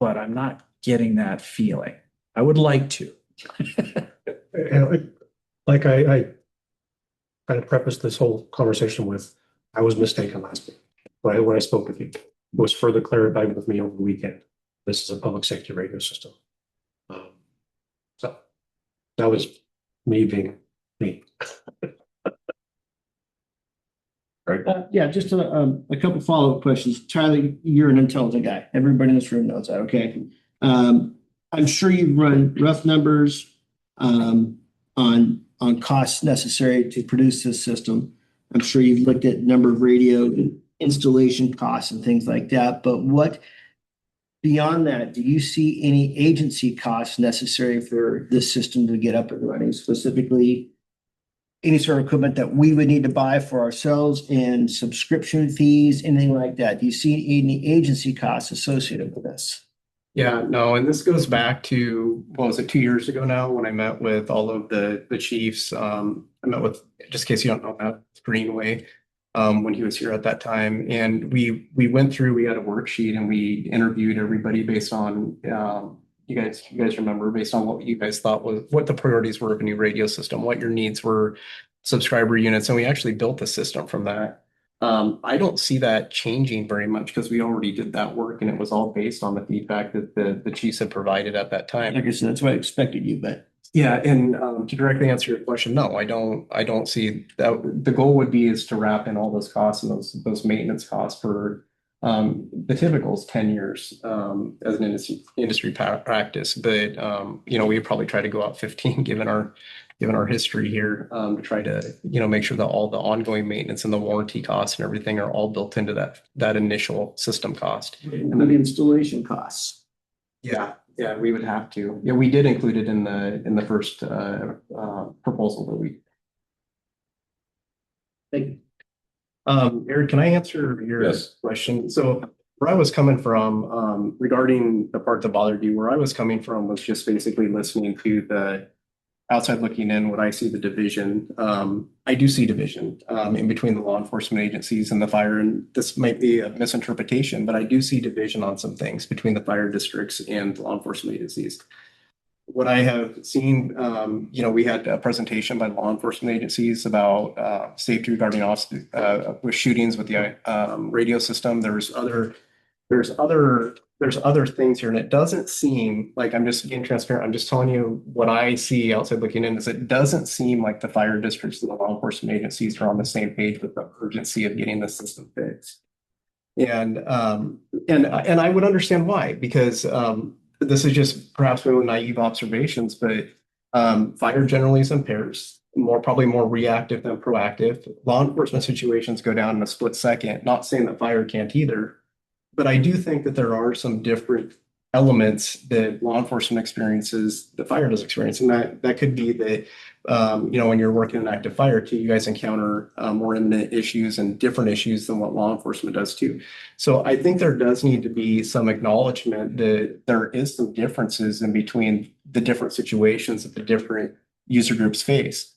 but I'm not getting that feeling. I would like to. And like I kind of prefaced this whole conversation with, I was mistaken last week when I spoke with you. It was further clarified with me over the weekend. This is a public safety radio system. So that was me being me. Right. Yeah, just a couple follow-up questions. Charlie, you're an intelligent guy. Everybody in this room knows that, okay? I'm sure you've run rough numbers on costs necessary to produce this system. I'm sure you've looked at number of radio installation costs and things like that. But what beyond that, do you see any agency costs necessary for this system to get up and running? Specifically, any sort of equipment that we would need to buy for ourselves, and subscription fees, anything like that? Do you see any agency costs associated with this? Yeah, no, and this goes back to, what was it, 2 years ago now, when I met with all of the chiefs. I met with, just in case you don't know, Matt Greenway, when he was here at that time. And we went through, we had a worksheet and we interviewed everybody based on, you guys remember, based on what you guys thought was, what the priorities were of a new radio system, what your needs were, subscriber units, and we actually built the system from that. I don't see that changing very much because we already did that work and it was all based on the feedback that the chiefs had provided at that time. Like I said, that's what I expected you, but. Yeah, and to directly answer your question, no, I don't see that. The goal would be is to wrap in all those costs and those maintenance costs for the typical is 10 years as an industry practice. But you know, we probably try to go out 15 given our given our history here, to try to, make sure that all the ongoing maintenance and the warranty costs and everything are all built into that initial system cost. And the installation costs. Yeah, we would have to. Yeah, we did include it in the first proposal that we. Thank you. Eric, can I answer your Yes. question? So where I was coming from, regarding the part that bothered you, where I was coming from was just basically listening to the outside looking in, what I see the division. I do see division in between the law enforcement agencies and the fire, and this might be a misinterpretation, but I do see division on some things between the fire districts and law enforcement agencies. What I have seen, we had a presentation by law enforcement agencies about safety regarding with shootings with the radio system. There's other things here, and it doesn't seem like, I'm just being transparent. I'm just telling you what I see outside looking in, is it doesn't seem like the fire districts and the law enforcement agencies are on the same page with the urgency of getting the system fixed. And I would understand why, because this is just perhaps one of naive observations, but fire generally is in pairs, probably more reactive than proactive. Law enforcement situations go down in a split second. Not saying that fire can't either, but I do think that there are some different elements that law enforcement experiences, the fire does experience, and that could be that when you're working in active fire too, you guys encounter more imminent issues and different issues than what law enforcement does too. So I think there does need to be some acknowledgement that there is some differences in between the different situations that the different user groups face.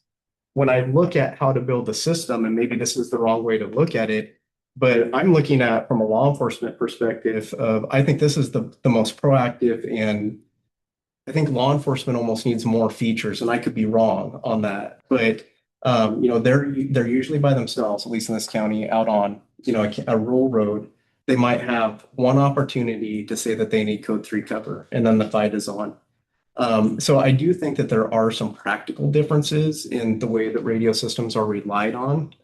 When I look at how to build the system, and maybe this is the wrong way to look at it, but I'm looking at from a law enforcement perspective of, I think this is the most proactive, and I think law enforcement almost needs more features, and I could be wrong on that. But they're usually by themselves, at least in this county, out on a rural road. They might have one opportunity to say that they need code 3 cover, and then the fight is on. So I do think that there are some practical differences in the way that radio systems are relied on.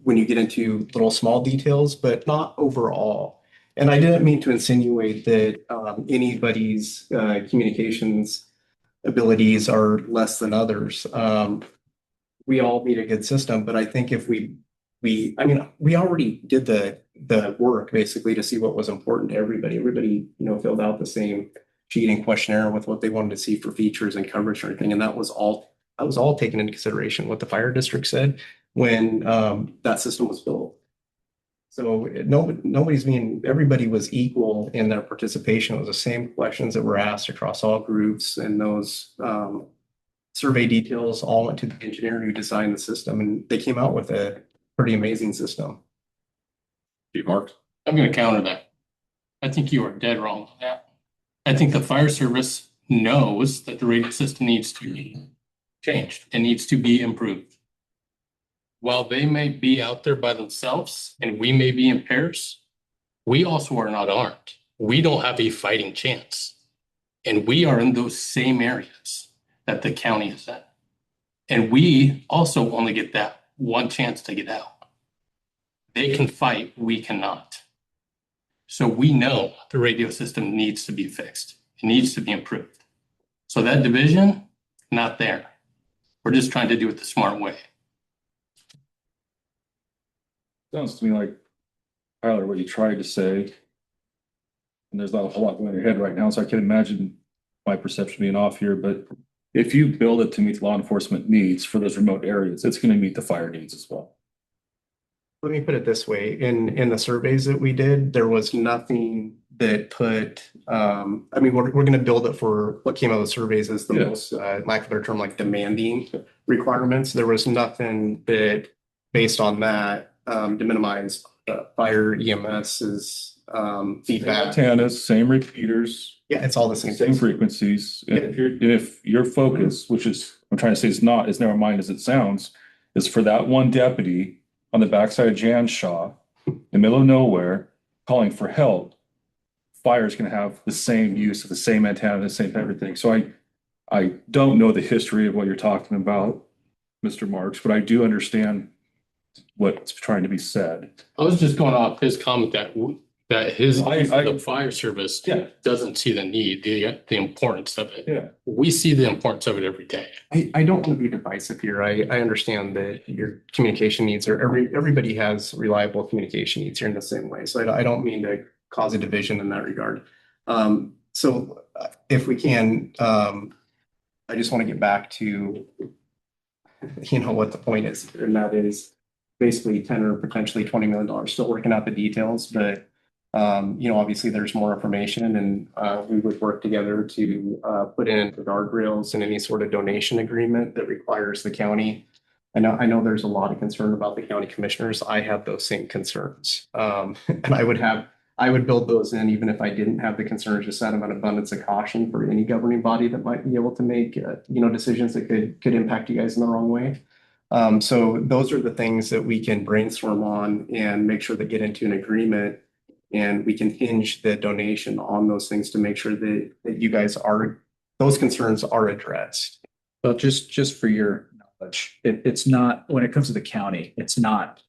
When you get into little small details, but not overall. And I didn't mean to insinuate that anybody's communications abilities are less than others. We all need a good system, but I think if we already did the work basically to see what was important to everybody. Everybody, filled out the same sheet and questionnaire with what they wanted to see for features and coverage and everything. And that was all taken into consideration, what the fire district said when that system was built. So everybody was equal in their participation. It was the same questions that were asked across all groups, and those survey details all went to the engineer who designed the system, and they came out with a pretty amazing system. Chief Marks? I'm going to counter that. I think you are dead wrong on that. I think the fire service knows that the radio system needs to be changed and needs to be improved. While they may be out there by themselves and we may be in pairs, we also are not armed. We don't have a fighting chance. And we are in those same areas that the county is in. And we also only get that one chance to get out. They can fight, we cannot. So we know the radio system needs to be fixed. It needs to be improved. So that division, not there. We're just trying to do it the smart way. Sounds to me like, Tyler, what you tried to say, and there's not a whole lot going in your head right now, so I can imagine my perception being off here, but if you build it to meet law enforcement needs for those remote areas, it's going to meet the fire needs as well. Let me put it this way. In the surveys that we did, there was nothing that put, we're going to build it for what came out of the surveys as the most, lack of a better term, like demanding requirements. There was nothing that, based on that, to minimize fire EMS's feedback. Antennas, same repeaters. Yeah, it's all the same Same thing. frequencies. And if your focus, which is, I'm trying to say it's not as narrow-minded as it sounds, is for that one deputy on the backside of Jan Shaw, in the middle of nowhere, calling for help, fire is going to have the same use of the same antenna, the same everything. So I don't know the history of what you're talking about, Mr. Marks, but I do understand what's trying to be said. I was just going off his comment that that the fire service doesn't see the need, the importance of it. Yeah. We see the importance of it every day. I don't want to be divisive here. I understand that your communication needs are everybody has reliable communication needs here in the same way. So I don't mean to cause a division in that regard. So if we can, I just want to get back to, what the point is, and that is basically 10 or potentially $20 million, still working out the details, but obviously there's more information and we would work together to put in the guardrails and any sort of donation agreement that requires the county. I know there's a lot of concern about the county commissioners. I have those same concerns. And I would build those in even if I didn't have the concerns, just out of an abundance of caution for any governing body that might be able to make decisions that could impact you guys in the wrong way. So those are the things that we can brainstorm on and make sure that get into an agreement, and we can hinge the donation on those things to make sure that you guys those concerns are addressed. Well, just for your knowledge, it's not, when it comes to the county, it's not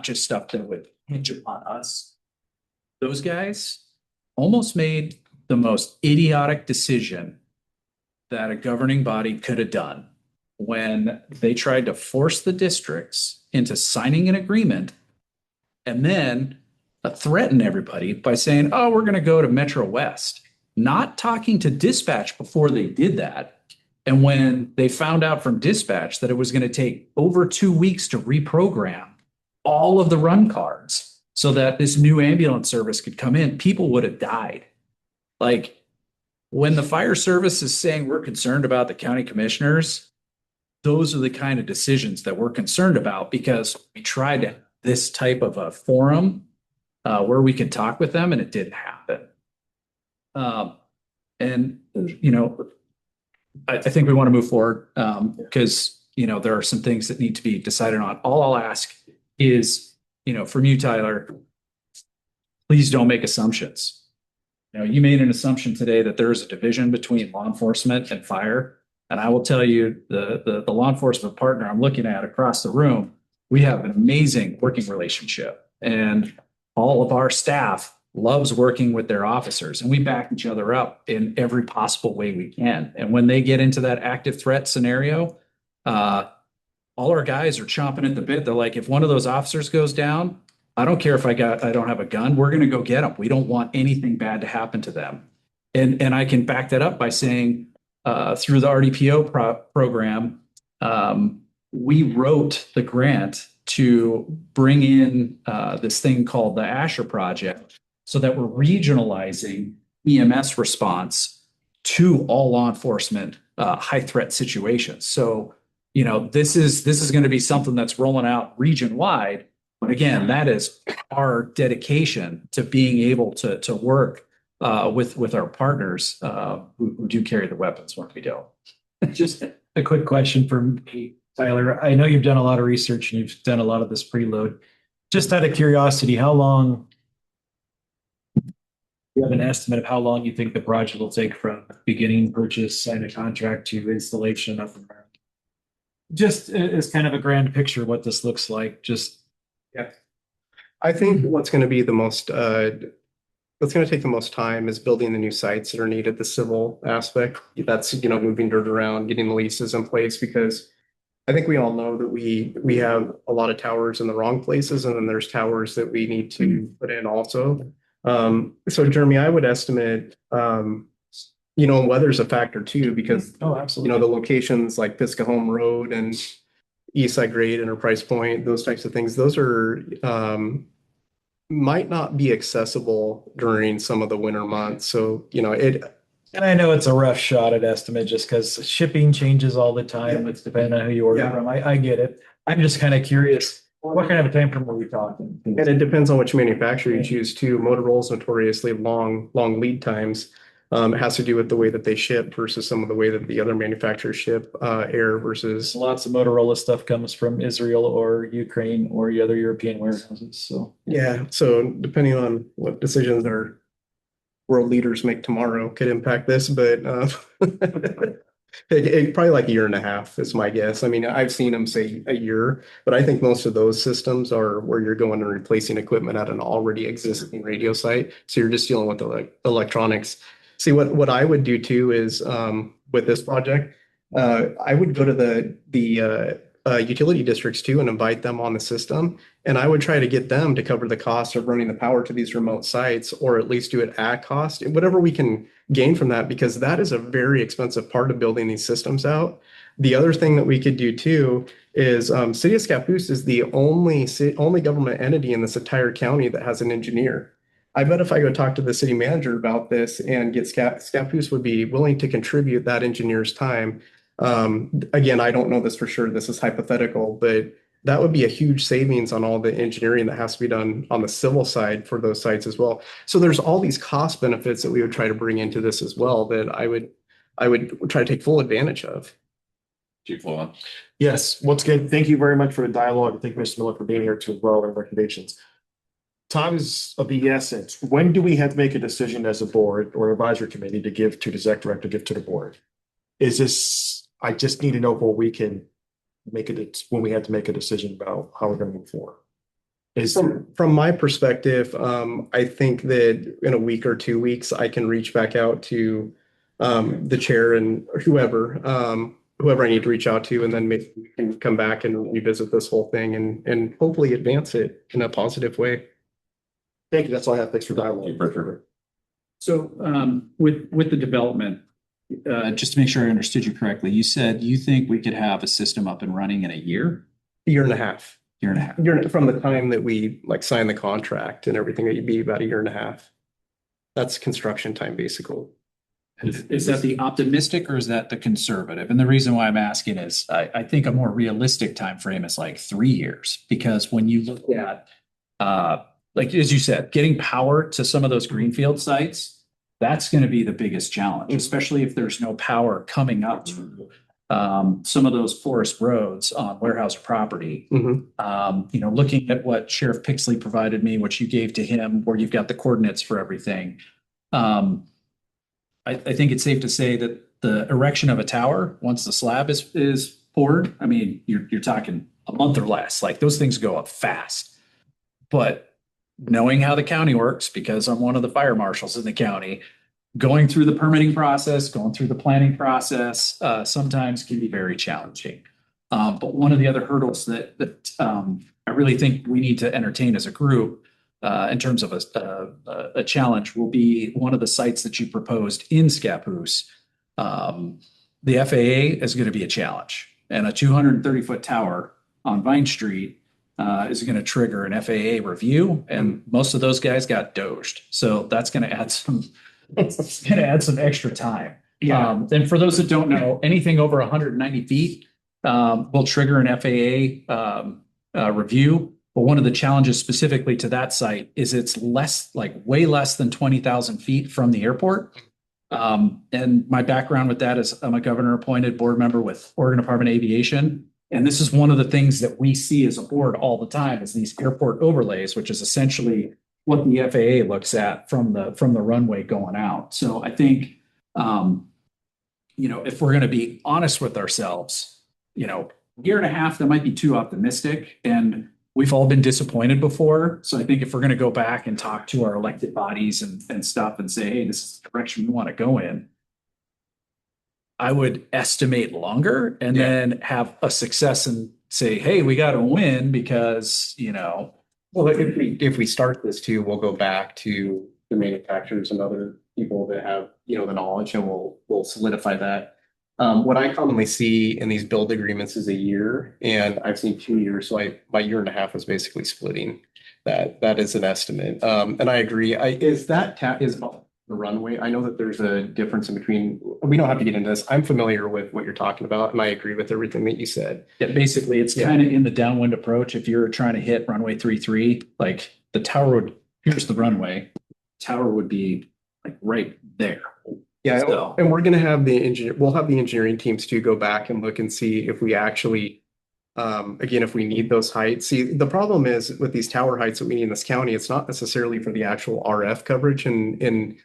just stuff that would hinge upon us. Those guys almost made the most idiotic decision that a governing body could have done when they tried to force the districts into signing an agreement and then threaten everybody by saying, oh, we're going to go to Metro West, not talking to dispatch before they did that. And when they found out from dispatch that it was going to take over 2 weeks to reprogram all of the run cards so that this new ambulance service could come in, people would have died. Like, when the fire service is saying we're concerned about the county commissioners, those are the kind of decisions that we're concerned about, because we tried this type of a forum where we could talk with them and it didn't happen. I think we want to move forward because, there are some things that need to be decided on. All I'll ask is, from you, Tyler, please don't make assumptions. You made an assumption today that there is a division between law enforcement and fire. And I will tell you, the law enforcement partner I'm looking at across the room, we have an amazing working relationship. And all of our staff loves working with their officers, and we back each other up in every possible way we can. And when they get into that active threat scenario, all our guys are chomping at the bit. They're like, if one of those officers goes down, I don't care if I don't have a gun. We're going to go get them. We don't want anything bad to happen to them. And I can back that up by saying, through the RDPO program, we wrote the grant to bring in this thing called the Asher Project, so that we're regionalizing EMS response to all law enforcement high threat situations. So, this is going to be something that's rolling out region wide. But again, that is our dedication to being able to work with our partners who do carry the weapons when we don't. Just a quick question for me, Tyler. I know you've done a lot of research and you've done a lot of this preload. Just out of curiosity, how long, do you have an estimate of how long you think the project will take from beginning purchase, sign a contract, to installation up and running? Just as kind of a grand picture of what this looks like. I think what's going to be what's going to take the most time is building the new sites that are needed, the civil aspect. That's, moving dirt around, getting the leases in place, because I think we all know that we have a lot of towers in the wrong places, and then there's towers that we need to put in also. So Jeremy, I would estimate, weather's a factor too, because absolutely. the locations like Piscahome Road and Eastside Grade, Enterprise Point, those types of things, those are might not be accessible during some of the winter months. So, And I know it's a rough shot at estimate just because shipping changes all the time. Yeah. It's depending on who you order from. I get it. I'm just kind of curious, what kind of a time frame are we talking? and it depends on which manufacturer you choose too. Motorola's notoriously long lead times. It has to do with the way that they ship versus some of the way that the other manufacturers ship, air versus. Lots of Motorola stuff comes from Israel or Ukraine or the other European warehouses. So Yeah. So depending on what decisions our world leaders make tomorrow could impact this, but Probably like a year and a half is my guess. I mean, I've seen them say a year, but I think most of those systems are where you're going and replacing equipment at an already existing radio site. So you're just dealing with the electronics. See, what I would do too is with this project, I would go to the utility districts too and invite them on the system. And I would try to get them to cover the cost of running the power to these remote sites, or at least do it at cost, and whatever we can gain from that, because that is a very expensive part of building these systems out. The other thing that we could do too is City of Scappoose is the only government entity in this entire county that has an engineer. I bet if I go talk to the city manager about this and get Scappoose would be willing to contribute that engineer's time. Again, I don't know this for sure. This is hypothetical, but that would be a huge savings on all the engineering that has to be done on the civil side for those sites as well. So there's all these cost benefits that we would try to bring into this as well that I would try to take full advantage of. Chief Llewellyn. Yes, once again, thank you very much for the dialogue. And thank you, Mr. Miller, for being here too as well and recommendations. Time is of the essence. When do we have to make a decision as a board or advisory committee to give to the exec director, give to the board? Is this, I just need to know where we can make it, when we have to make a decision about how we're going to move forward. From my perspective, I think that in a week or 2 weeks, I can reach back out to the chair and whoever I need to reach out to, and then maybe we can come back and revisit this whole thing and hopefully advance it in a positive way. Thank you. That's all I have. Thanks for dialogue. So with the development, just to make sure I understood you correctly, you said you think we could have a system up and running in a year? Year and a half. Year and a half. From the time that we like sign the contract and everything, it'd be about a year and a half. That's construction time, basically. Is that the optimistic or is that the conservative? And the reason why I'm asking is I think a more realistic time frame is like 3 years, because when you look at like as you said, getting power to some of those greenfield sites, that's going to be the biggest challenge, especially if there's no power coming up to some of those forest roads on Weyerhaeuser property. Looking at what Sheriff Pixley provided me, which you gave to him, where you've got the coordinates for everything. I think it's safe to say that the erection of a tower, once the slab is poured, I mean, you're talking a month or less. Like those things go up fast. But knowing how the county works, because I'm one of the fire marshals in the county, going through the permitting process, going through the planning process, sometimes can be very challenging. But one of the other hurdles that I really think we need to entertain as a group in terms of a challenge will be one of the sites that you proposed in Scappoose. The FAA is going to be a challenge, and a 230-foot tower on Vine Street is going to trigger an FAA review, and most of those guys got doged. So that's going to add some extra time. And for those that don't know, anything over 190 feet will trigger an FAA review. But one of the challenges specifically to that site is it's way less than 20,000 feet from the airport. And my background with that is I'm a governor appointed board member with Oregon Department of Aviation. And this is one of the things that we see as a board all the time is these airport overlays, which is essentially what the FAA looks at from the runway going out. So I think, if we're going to be honest with ourselves, year and a half, that might be too optimistic. And we've all been disappointed before. So I think if we're going to go back and talk to our elected bodies and stuff and say, hey, this is the direction we want to go in, I would estimate longer and then have a success and say, hey, we got to win because, Well, if we start this too, we'll go back to the manufacturers and other people that have, the knowledge, and we'll solidify that. What I commonly see in these build agreements is a year, and I've seen 2 years. So my year and a half is basically splitting. That is an estimate. And I agree. Is the runway? I know that there's a difference in between. We don't have to get into this. I'm familiar with what you're talking about, and I agree with everything that you said. Yeah, basically, it's kind of in the downwind approach. If you're trying to hit runway 33, like the tower here's the runway, tower would be like right there. Yeah, So- and we'll have the engineering teams to go back and look and see if we actually, again, if we need those heights. See, the problem is with these tower heights that we need in this county, it's not necessarily for the actual RF coverage and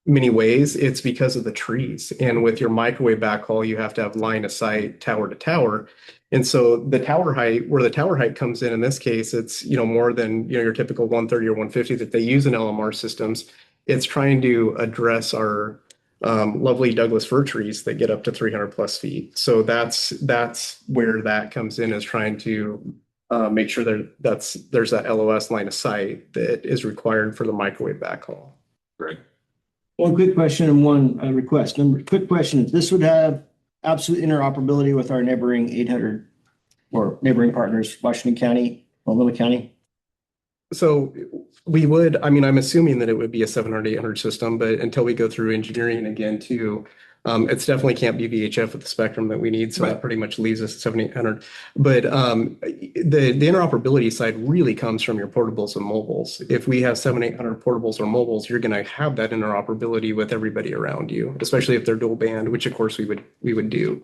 many ways, it's because of the trees. And with your microwave backhaul, you have to have line of sight tower to tower. And so the tower height, where the tower height comes in this case, it's, more than, your typical 130 or 150 that they use in LMR systems. It's trying to address our lovely Douglas fir trees that get up to 300 plus feet. So that's where that comes in, is trying to make sure there's that LOS line of sight that is required for the microwave backhaul. Great. One quick question and one request. Quick question, if this would have absolute interoperability with our neighboring 800 or neighboring partners, Washington County, Multnomah County? So we would, I'm assuming that it would be a 700, 800 system, but until we go through engineering again too, it's definitely can't be VHF with the spectrum that we need. So that pretty much leaves us at 700, 800. But the interoperability side really comes from your portables and mobiles. If we have 700, 800 portables or mobiles, you're going to have that interoperability with everybody around you, especially if they're dual band, which of course we would do.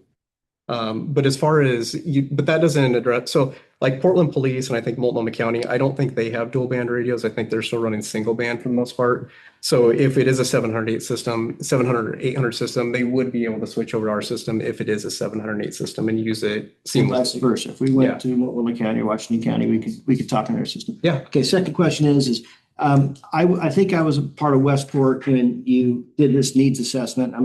But as far as but that doesn't address, so like Portland Police and I think Multnomah County, I don't think they have dual band radios. I think they're still running single band for the most part. So if it is a 708 system, 700 or 800 system, they would be able to switch over to our system if it is a 708 system and use it Vice seamlessly. versa. If we went to Multnomah County or Washington County, we could talk on their system. Yeah. Okay, second question is I think I was a part of Westport when you did this needs assessment. I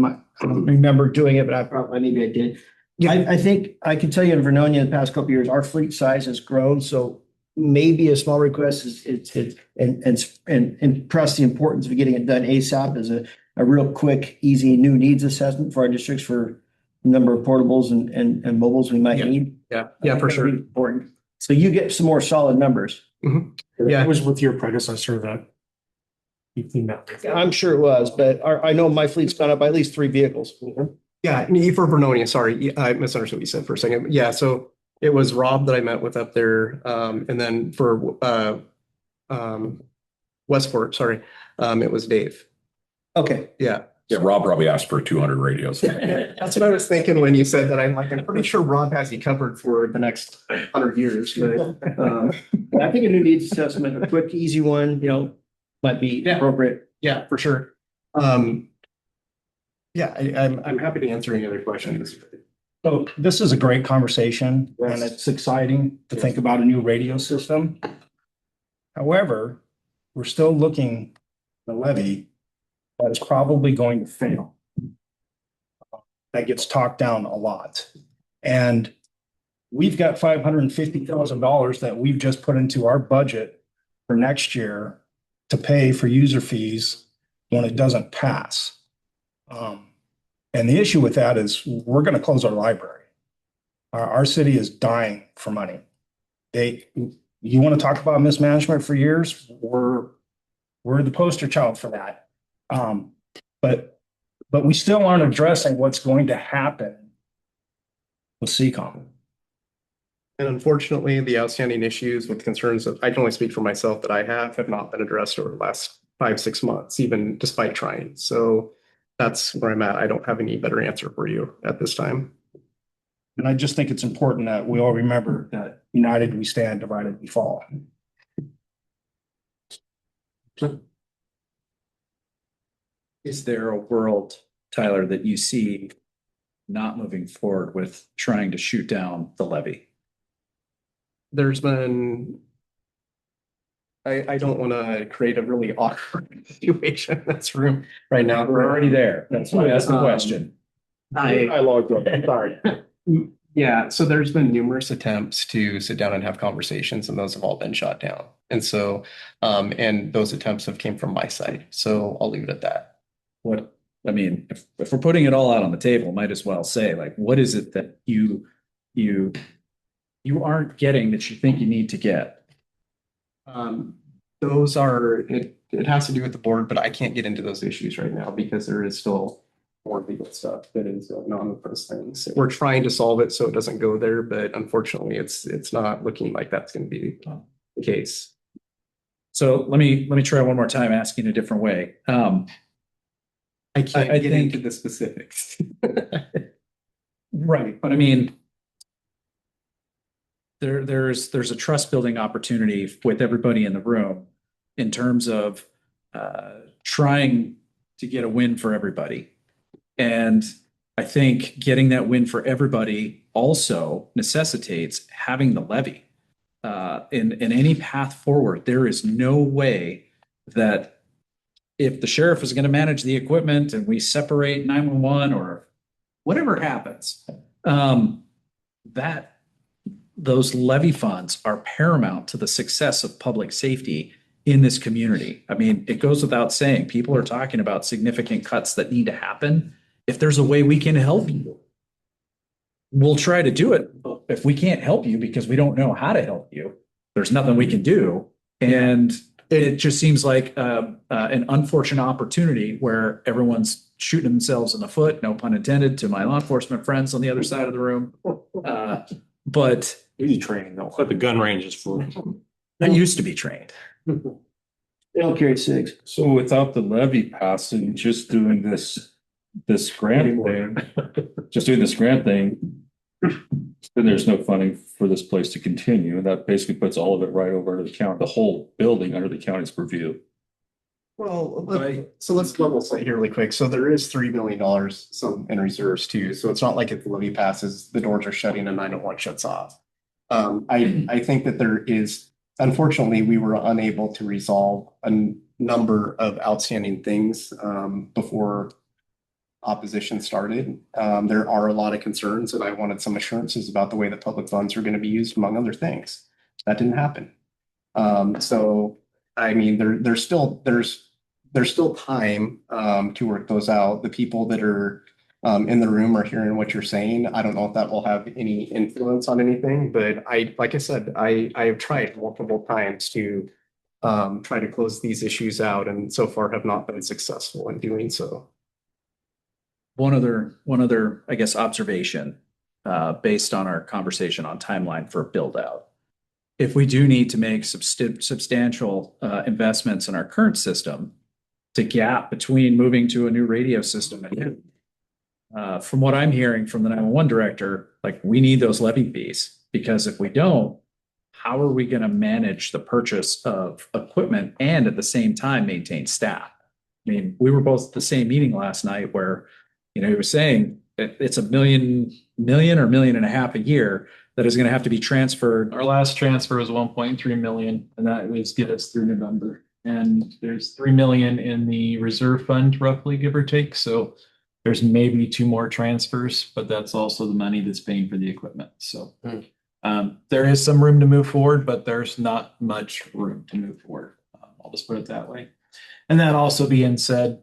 don't remember doing it, but maybe I did. Yeah. I think I can tell you in Vernonia, the past couple of years, our fleet size has grown. So maybe a small request is and impress the importance of getting it done ASAP as a real quick, easy new needs assessment for our districts for the number of portables and mobiles we might need. Yeah, for sure. Important. So you get some more solid numbers. Yeah. It was with your predecessor that you met. I'm sure it was, but I know my fleet's gone up by at least 3 vehicles. Yeah, for Vernonia, sorry, I misunderstood what you said for a second. Yeah, so it was Rob that I met with up there, and then for Westport, sorry, it was Dave. Okay. Yeah. Yeah, Rob probably asked for 200 radios. That's what I was thinking when you said that. I'm pretty sure Rob has you covered for the next 100 years. But, I think a new needs assessment, a quick, easy one, might be appropriate. yeah, for sure. Yeah, I'm happy to answer any other questions. So this is a great conversation and it's exciting to think about a new radio system. However, we're still looking at a levy that is probably going to fail. That gets talked down a lot. And we've got $550,000 that we've just put into our budget for next year to pay for user fees when it doesn't pass. And the issue with that is we're going to close our library. Our city is dying for money. You want to talk about mismanagement for years? We're the poster child for that. But we still aren't addressing what's going to happen with CCOM. And unfortunately, the outstanding issues with concerns that I can only speak for myself that I have not been addressed over the last 5-6 months, even despite trying. So that's where I'm at. I don't have any better answer for you at this time. And I just think it's important that we all remember that united we stand, divided we fall. Is there a world, Tyler, that you see not moving forward with trying to shoot down the levy? There's been, I don't want to create a really awkward situation in this room right now. We're already there. That's why I asked the question. I logged up. Sorry. Yeah, so there's been numerous attempts to sit down and have conversations, and those have all been shot down. And so, and those attempts have came from my side. So I'll leave it at that. If we're putting it all out on the table, might as well say, like, what is it that you aren't getting that you think you need to get? Those are, it has to do with the board, but I can't get into those issues right now because there is still more legal stuff that is going on with those things. We're trying to solve it so it doesn't go there, but unfortunately it's not looking like that's going to be the case. So let me try one more time asking a different way. I can't I get think- into the specifics. Right, but I mean, there's a trust building opportunity with everybody in the room in terms of trying to get a win for everybody. And I think getting that win for everybody also necessitates having the levy. In any path forward, there is no way that if the sheriff is going to manage the equipment and we separate 911 or whatever happens, that those levy funds are paramount to the success of public safety in this community. I mean, it goes without saying, people are talking about significant cuts that need to happen. If there's a way we can help you, we'll try to do it. If we can't help you because we don't know how to help you, there's nothing we can do. And it just seems like an unfortunate opportunity where everyone's shooting themselves in the foot, no pun intended, to my law enforcement friends on the other side of the room. But We need training though. What the gun range is for. I used to be trained. They don't carry cigs. So without the levy passing, just doing this grant thing, then there's no funding for this place to continue. And that basically puts all of it right over to the county, the whole building under the county's purview. Well, so let's level set here really quick. So there is $3 million some in reserves too. So it's not like if the levy passes, the doors are shutting and 911 shuts off. I think that there is, unfortunately, we were unable to resolve a number of outstanding things before opposition started. There are a lot of concerns and I wanted some assurances about the way that public funds are going to be used, among other things. That didn't happen. So, I mean, there's still time to work those out. The people that are in the room are hearing what you're saying. I don't know if that will have any influence on anything, but like I said, I have tried multiple times to try to close these issues out and so far have not been successful in doing so. One other, I guess, observation based on our conversation on timeline for build out. If we do need to make substantial investments in our current system to gap between moving to a new radio system and from what I'm hearing from the 911 director, like we need those levy fees because if we don't, how are we going to manage the purchase of equipment and at the same time maintain staff? I mean, we were both at the same meeting last night where, you know, he was saying it's $1 million or $1.5 million a year that is going to have to be transferred. Our last transfer was 1.3 million, and that was get us through November. And there's 3 million in the reserve fund, roughly, give or take. So there's maybe 2 more transfers, but that's also the money that's paying for the equipment. So there is some room to move forward, but there's not much room to move forward. I'll just put it that way. And that also being said,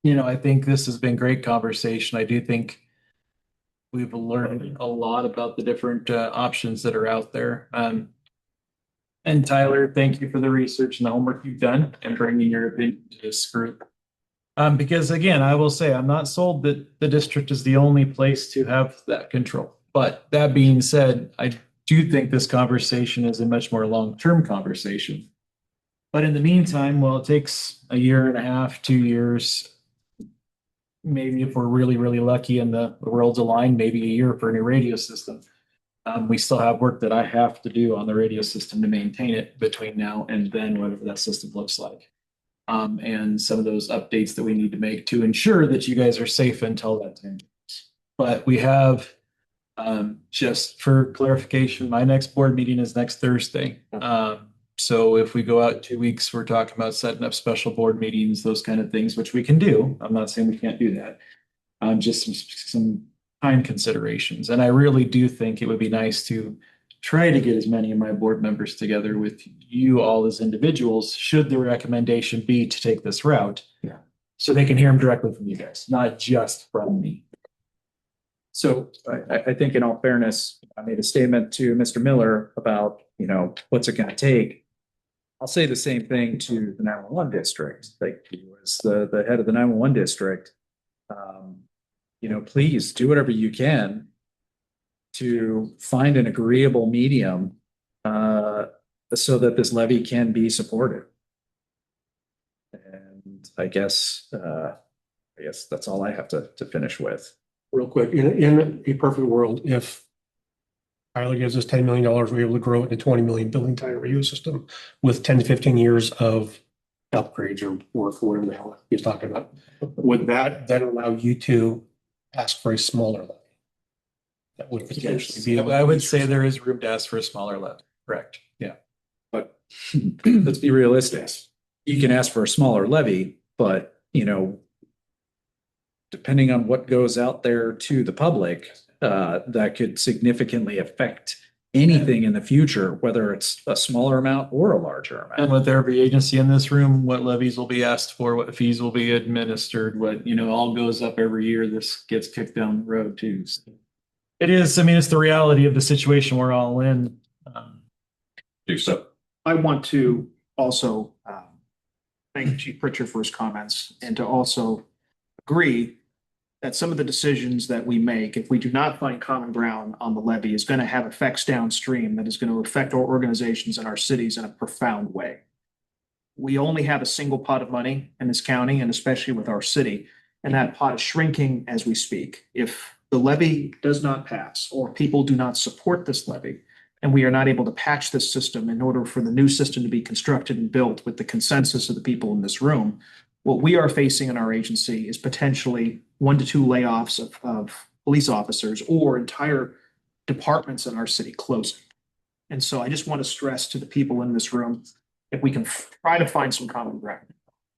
you know, I think this has been great conversation. I do think we've learned a lot about the different options that are out there. And Tyler, thank you for the research and the homework you've done and bringing your opinion to this group. Because again, I will say I'm not sold that the district is the only place to have that control. But that being said, I do think this conversation is a much more long-term conversation. But in the meantime, well, it takes 1.5 years, 2 years. Maybe if we're really, really lucky and the world's aligned, maybe 1 year for a new radio system. We still have work that I have to do on the radio system to maintain it between now and then, whatever that system looks like. And some of those updates that we need to make to ensure that you guys are safe until that time. But we have, just for clarification, my next board meeting is next Thursday. So if we go out 2 weeks, we're talking about setting up special board meetings, those kind of things, which we can do. I'm not saying we can't do that. Just some time considerations. And I really do think it would be nice to try to get as many of my board members together with you all as individuals, should the recommendation be to take this route. Yeah. So they can hear them directly from you guys, not just from me. So I think in all fairness, I made a statement to Mr. Miller about, you know, what's it going to take? I'll say the same thing to the 911 district, like you as the head of the 911 district. You know, please do whatever you can to find an agreeable medium so that this levy can be supported. And I guess that's all I have to finish with. Real quick, in a perfect world, if Tyler gives us $10 million, we're able to grow it to 20 million building entire radio system with 10 to 15 years of upgrades or work or whatever the hell he's talking about. Would that then allow you to ask for a smaller levy? That would potentially be. I would say there is room to ask for a smaller levy, correct? Yeah. But let's be realistic. You can ask for a smaller levy, but depending on what goes out there to the public, that could significantly affect anything in the future, whether it's a smaller amount or a larger And amount. with every agency in this room, what levies will be asked for, what fees will be administered, what, all goes up every year. This gets kicked down the road too. So it is, it's the reality of the situation we're all in. So I want to also thank Chief Pritchard for his comments and to also agree that some of the decisions that we make, if we do not find common ground on the levy, is going to have effects downstream that is going to affect our organizations and our cities in a profound way. We only have a single pot of money in this county, and especially with our city, and that pot is shrinking as we speak. If the levy does not pass, or people do not support this levy, and we are not able to patch this system in order for the new system to be constructed and built with the consensus of the people in this room, what we are facing in our agency is potentially 1 to 2 layoffs of police officers or entire departments in our city closing. And so I just want to stress to the people in this room, if we can try to find some common ground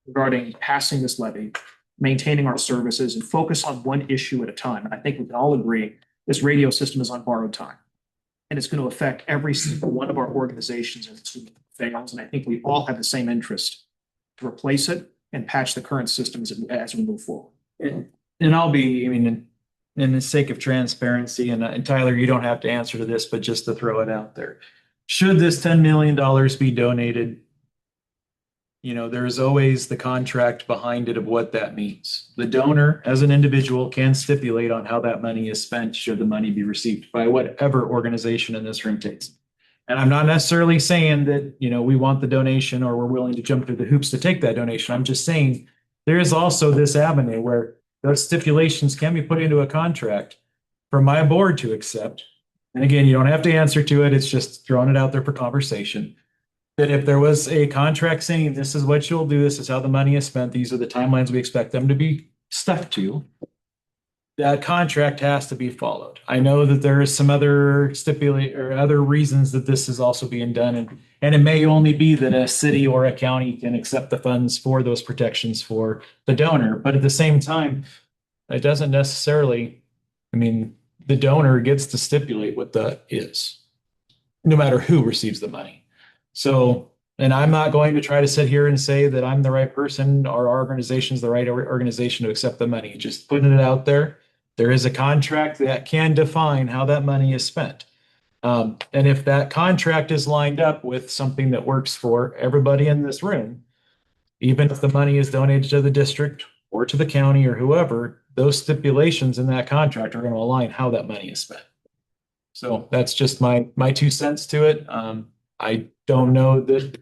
regarding passing this levy, maintaining our services, and focus on one issue at a time. And I think we can all agree this radio system is on borrowed time. And it's going to affect every single one of our organizations and its fails. And I think we all have the same interest to replace it and patch the current systems as we move forward. And I'll be, in the sake of transparency, and Tyler, you don't have to answer to this, but just to throw it out there. Should this $10 million be donated, there's always the contract behind it of what that means. The donor, as an individual, can stipulate on how that money is spent should the money be received by whatever organization in this room takes. And I'm not necessarily saying that, we want the donation or we're willing to jump through the hoops to take that donation. I'm just saying there is also this avenue where those stipulations can be put into a contract for my board to accept. And again, you don't have to answer to it. It's just throwing it out there for conversation. That if there was a contract saying this is what you'll do, this is how the money is spent, these are the timelines we expect them to be stuck to, that contract has to be followed. I know that there is some other other reasons that this is also being done, and it may only be that a city or a county can accept the funds for those protections for the donor. But at the same time, it doesn't necessarily, the donor gets to stipulate what that is, no matter who receives the money. So, and I'm not going to try to sit here and say that I'm the right person or our organization's the right organization to accept the money. Just putting it out there. There is a contract that can define how that money is spent. And if that contract is lined up with something that works for everybody in this room, even if the money is donated to the district or to the county or whoever, those stipulations in that contract are going to align how that money is spent. So that's just my 2 cents to it. I don't know that.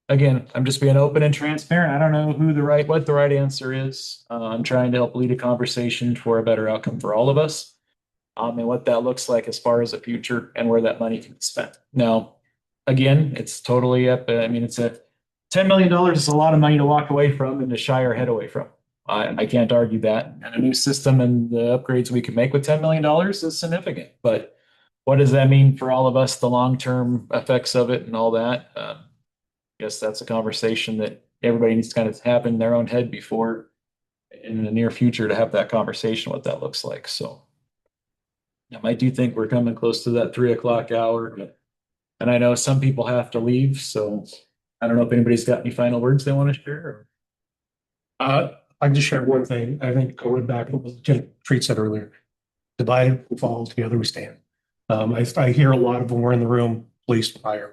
Again, I'm just being open and transparent. I don't know what the right answer is. I'm trying to help lead a conversation for a better outcome for all of us. And what that looks like as far as the future and where that money can be spent. Now, again, it's totally up. It's a $10 million is a lot of money to walk away from and to shy our head away from. I can't argue that. And a new system and the upgrades we can make with $10 million is significant. But what does that mean for all of us, the long-term effects of it and all that? I guess that's a conversation that everybody needs to kind of have in their own head before in the near future to have that conversation, what that looks like. So I do think we're coming close to that 3:00 hour. And I know some people have to leave. So I don't know if anybody's got any final words they want to share. I can just share one thing. I think going back to what Jim Treat said earlier, divide and fall, together we stand. I hear a lot of when we're in the room, police, fire,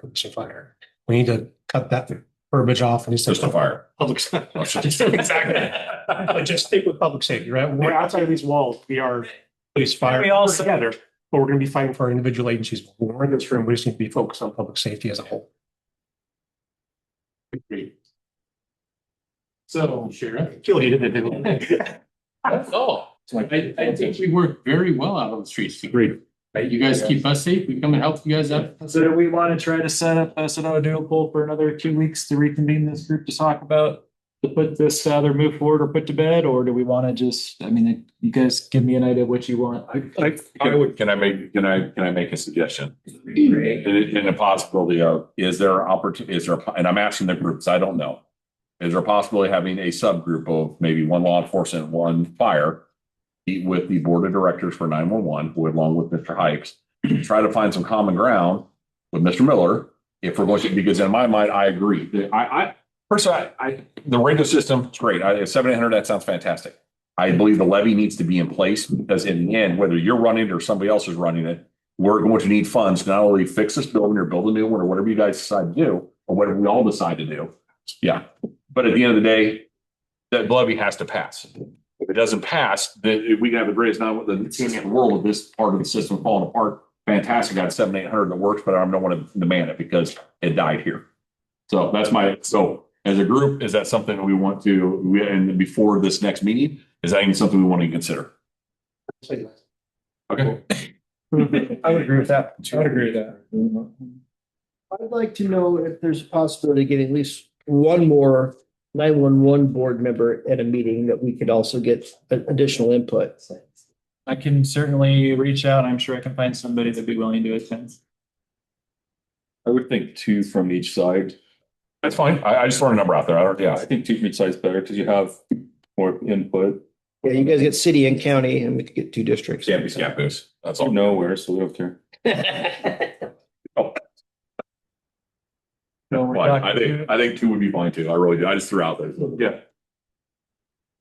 we need to cut that verbiage off. And he said, just a fire. Public exactly. But just stick with public safety, right? When we're outside of these walls, we are police, fire, We all together, but we're going to be fighting for our individual agencies. When we're in this room, we just need to be focused on public safety as a whole. So, Sheriff. Kill you, didn't it? I think we worked very well out on the streets. Agreed. You guys keep us safe. We come and help you guys out. So do we want to try to set up a Sonoma dual for another 2 weeks to reconvene this group to talk about to put this to either move forward or put to bed, or do we want to just, I mean, you guys give me an idea of what you want. I would, can I make a suggestion? In a possibility of, is there opportunity, and I'm asking the groups, I don't know. Is there a possibility of having a subgroup of maybe one law enforcement, one fire, meet with the board of directors for 911, along with Mr. Hikes, try to find some common ground with Mr. Miller, if we're going to, because in my mind, I agree. Personally, the radio system is great. 7,800, that sounds fantastic. I believe the levy needs to be in place because in the end, whether you're running it or somebody else is running it, we're going to need funds to not only fix this building or build a new one or whatever you guys decide to do, or whatever we all decide to do. Yeah. But at the end of the day, that levy has to pass. If it doesn't pass, then we can have the greatest team in the world of this part of the system falling apart. Fantastic. Got 7,800 that works, but I don't want to demand it because it died here. So that's so as a group, is that something we want to, and before this next meeting, is that even something we want to consider? Okay. I would agree with that. I would agree with that. I'd like to know if there's a possibility of getting at least one more 911 board member at a meeting that we could also get additional input. I can certainly reach out. I'm sure I can find somebody that'd be willing to attend. I would think 2 from each side. That's fine. I just throw a number out there. I think 2 from each side is better because you have more input. Yeah, you guys get city and county and we could get 2 districts. Can't be scappoos. That's all. Nowhere, so we don't care. So we're Fine. talking I think 2 would be fine too. I really do. I just threw out there. Yeah.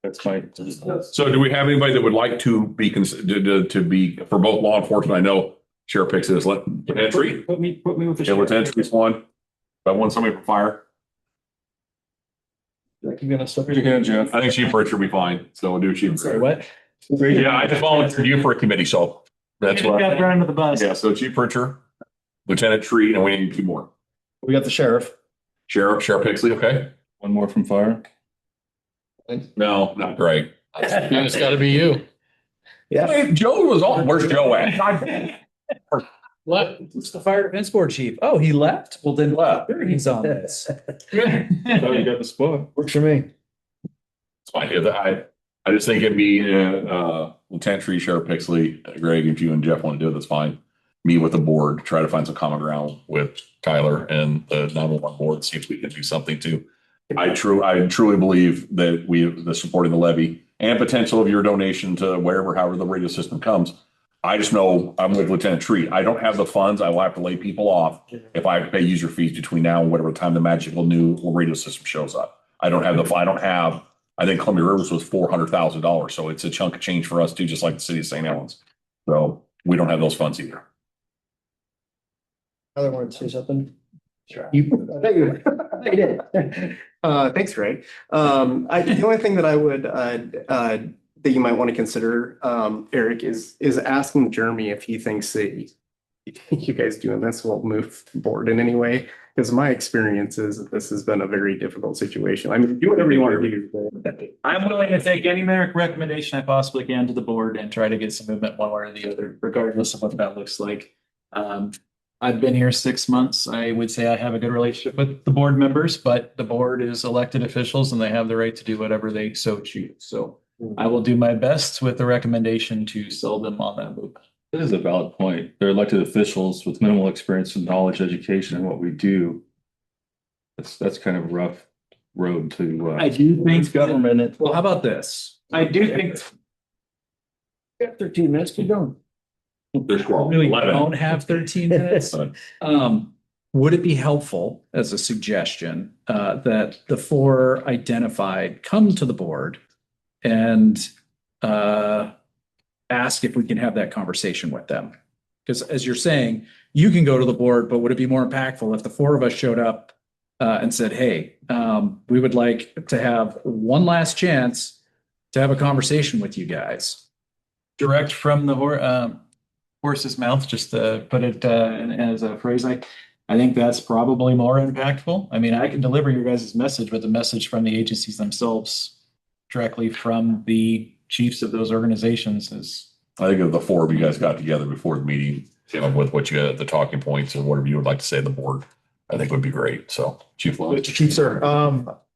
That's fine. So do we have anybody that would like to be to be for both law enforcement? I know Sheriff Picks is entry. Put me with the. Yeah, Lieutenant Entry's one. If I want somebody from fire, Raise your hand, Jeff. I think Chief Pritchard would be fine. So we'll do Chief. Sorry, what? Yeah, I just volunteered you for a committee, so that's You what. got thrown under the bus. Yeah, so Chief Pritchard, Lieutenant Tree, and we need 2 more. We got the sheriff. Sheriff Pixley, okay? One more from fire. No, not Greg. Then it's gotta be you. Yeah. Hey, Joe was on. Where's Joe at? What? It's the fire defense board chief. Oh, he left? Well, then sure, he's on this. Oh, you got the spot. Works for me. It's fine. I just think it'd be Lieutenant Tree, Sheriff Pixley, Greg, if you and Jeff want to do it, that's fine. Meet with the board, try to find some common ground with Tyler and the 911 board, see if we can do something too. I truly believe that the supporting the levy and potential of your donation to however the radio system comes. I just know I'm with Lieutenant Tree. I don't have the funds. I will have to lay people off if I pay user fees between now and whatever time the magical new radio system shows up. I think Columbia Rivers was $400,000. So it's a chunk of change for us too, just like the city of St. Helens. So we don't have those funds either. Other one say something? Sure. I thought you did. Thanks, Greg. The only thing that I would, that you might want to consider, Eric, is asking Jeremy if he thinks that you guys doing this will move forward in any way. Because my experience is that this has been a very difficult situation. I mean, do whatever you want to do. I'm willing to take any recommendation I possibly can to the board and try to get some movement one way or the other, regardless of what that looks like. I've been here 6 months. I would say I have a good relationship with the board members, but the board is elected officials and they have the right to do whatever they so choose. So I will do my best with the recommendation to sell them on that move. That is a valid point. They're elected officials with minimal experience and knowledge, education, and what we do. That's kind of a rough road to. I do think Government. Well, how about this? I do think You got 13 minutes, keep going. There's 12. Really 11. don't have 13 minutes. Would it be helpful as a suggestion that the 4 identified come to the board and ask if we can have that conversation with them? Because as you're saying, you can go to the board, but would it be more impactful if the 4 of us showed up and said, hey, we would like to have one last chance to have a conversation with you guys? direct from the horse's mouth, just to put it as a phrase. I think that's probably more impactful. I mean, I can deliver your guys' message, but the message from the agencies themselves directly from the chiefs of those organizations is I think of the four of you guys got together before the meeting, came up with what you had, the talking points and whatever you would like to say to the board, I think would be great. So Chief Lawrence. Mr. Chief, sir,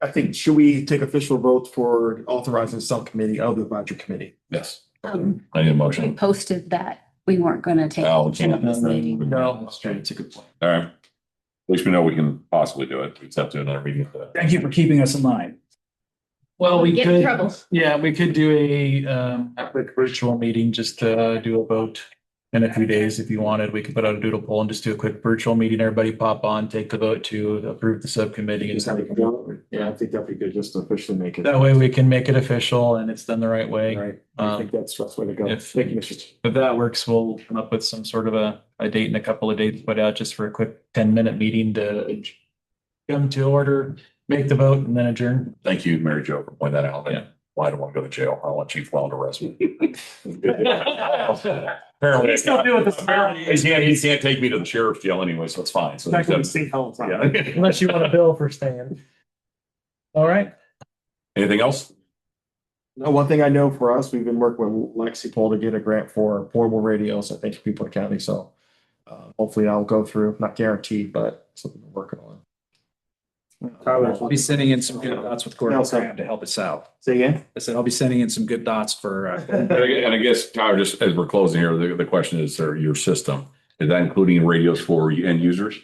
I think, should we take official vote for authorizing the subcommittee of the advisory committee? Yes. I need a We motion. posted that we weren't gonna take Oh, action at this meeting. No, that's okay. It's a good point. All right. At least we know we can possibly do it. We just have to do another meeting. Thank you for keeping us in line. Well, we Get in could, trouble. yeah, we could do a quick virtual meeting just to do a vote in a few days if you wanted. We could put out a doodle poll and just do a quick virtual meeting. Everybody pop on, take the vote to approve the subcommittee. Just have it go. Yeah, I think that'd be good just to officially make it. That way we can make it official and it's done the right way. Right. I think that's the best way to go. if- Thank you, Mr. Chief. If that works, we'll come up with some sort of a date and a couple of dates put out just for a quick 10-minute meeting to come to order, make the vote and then adjourn. Thank you, Mary Jo, for pointing that out. Yeah. Well, I don't want to go to jail. I want Chief Well to arrest me. Apparently, Still do it the smart way. He can't take me to the sheriff's jail anyway, so it's fine. So Back when the state held time. yeah. Unless you want a bill for staying. All right. Anything else? No, one thing I know for us, we've been working with Lexipol to get a grant for portable radios, I think, for people in county, so hopefully that'll go through, not guaranteed, but something we're working on. I'll be sending in some good thoughts with Gordon Graham to help us out. Say again? I said, I'll be sending in some good thoughts for, And I guess, Tyler, just as we're closing here, the question is, your system, is that including radios for end users?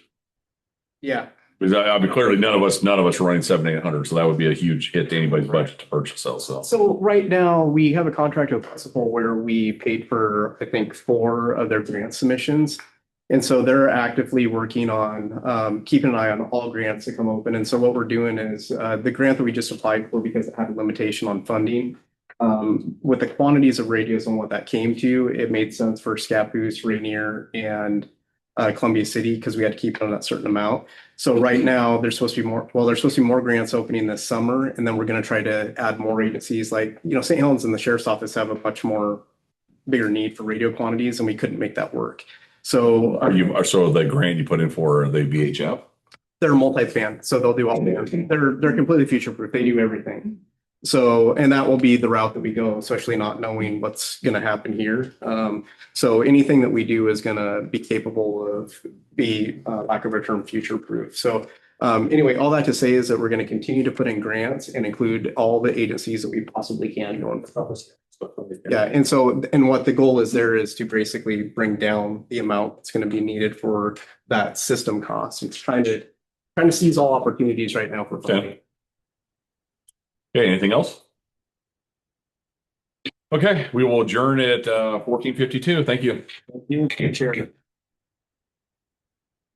Yeah, Because I mean, clearly none of us are running 7,800, so that would be a huge hit to anybody's budget to purchase those. So so right now we have a contract with Principal where we paid for, I think, 4 of their grant submissions. And so they're actively working on keeping an eye on all grants that come open. And so what we're doing is the grant that we just applied for, because it had a limitation on funding, with the quantities of radios and what that came to, it made sense for Scappoose, Rainier, and Columbia City, because we had to keep it on that certain amount. So right now, there's supposed to be more grants opening this summer, and then we're going to try to add more agencies. Like, St. Helens and the sheriff's office have a much more bigger need for radio quantities, and we couldn't make that work. So so the grant you put in for the VHF? they're multi-band, so they'll do all band. They're completely future-proof. They do everything. So, and that will be the route that we go, especially not knowing what's going to happen here. So anything that we do is going to be capable of lack of a term, future-proof. So anyway, all that to say is that we're going to continue to put in grants and include all the agencies that we possibly can going forward. Yeah, and what the goal is there is to basically bring down the amount that's going to be needed for that system cost. It's trying to seize all opportunities right now for funding. Okay, anything else? Okay, we will adjourn at 14:52. Thank you. You can chair.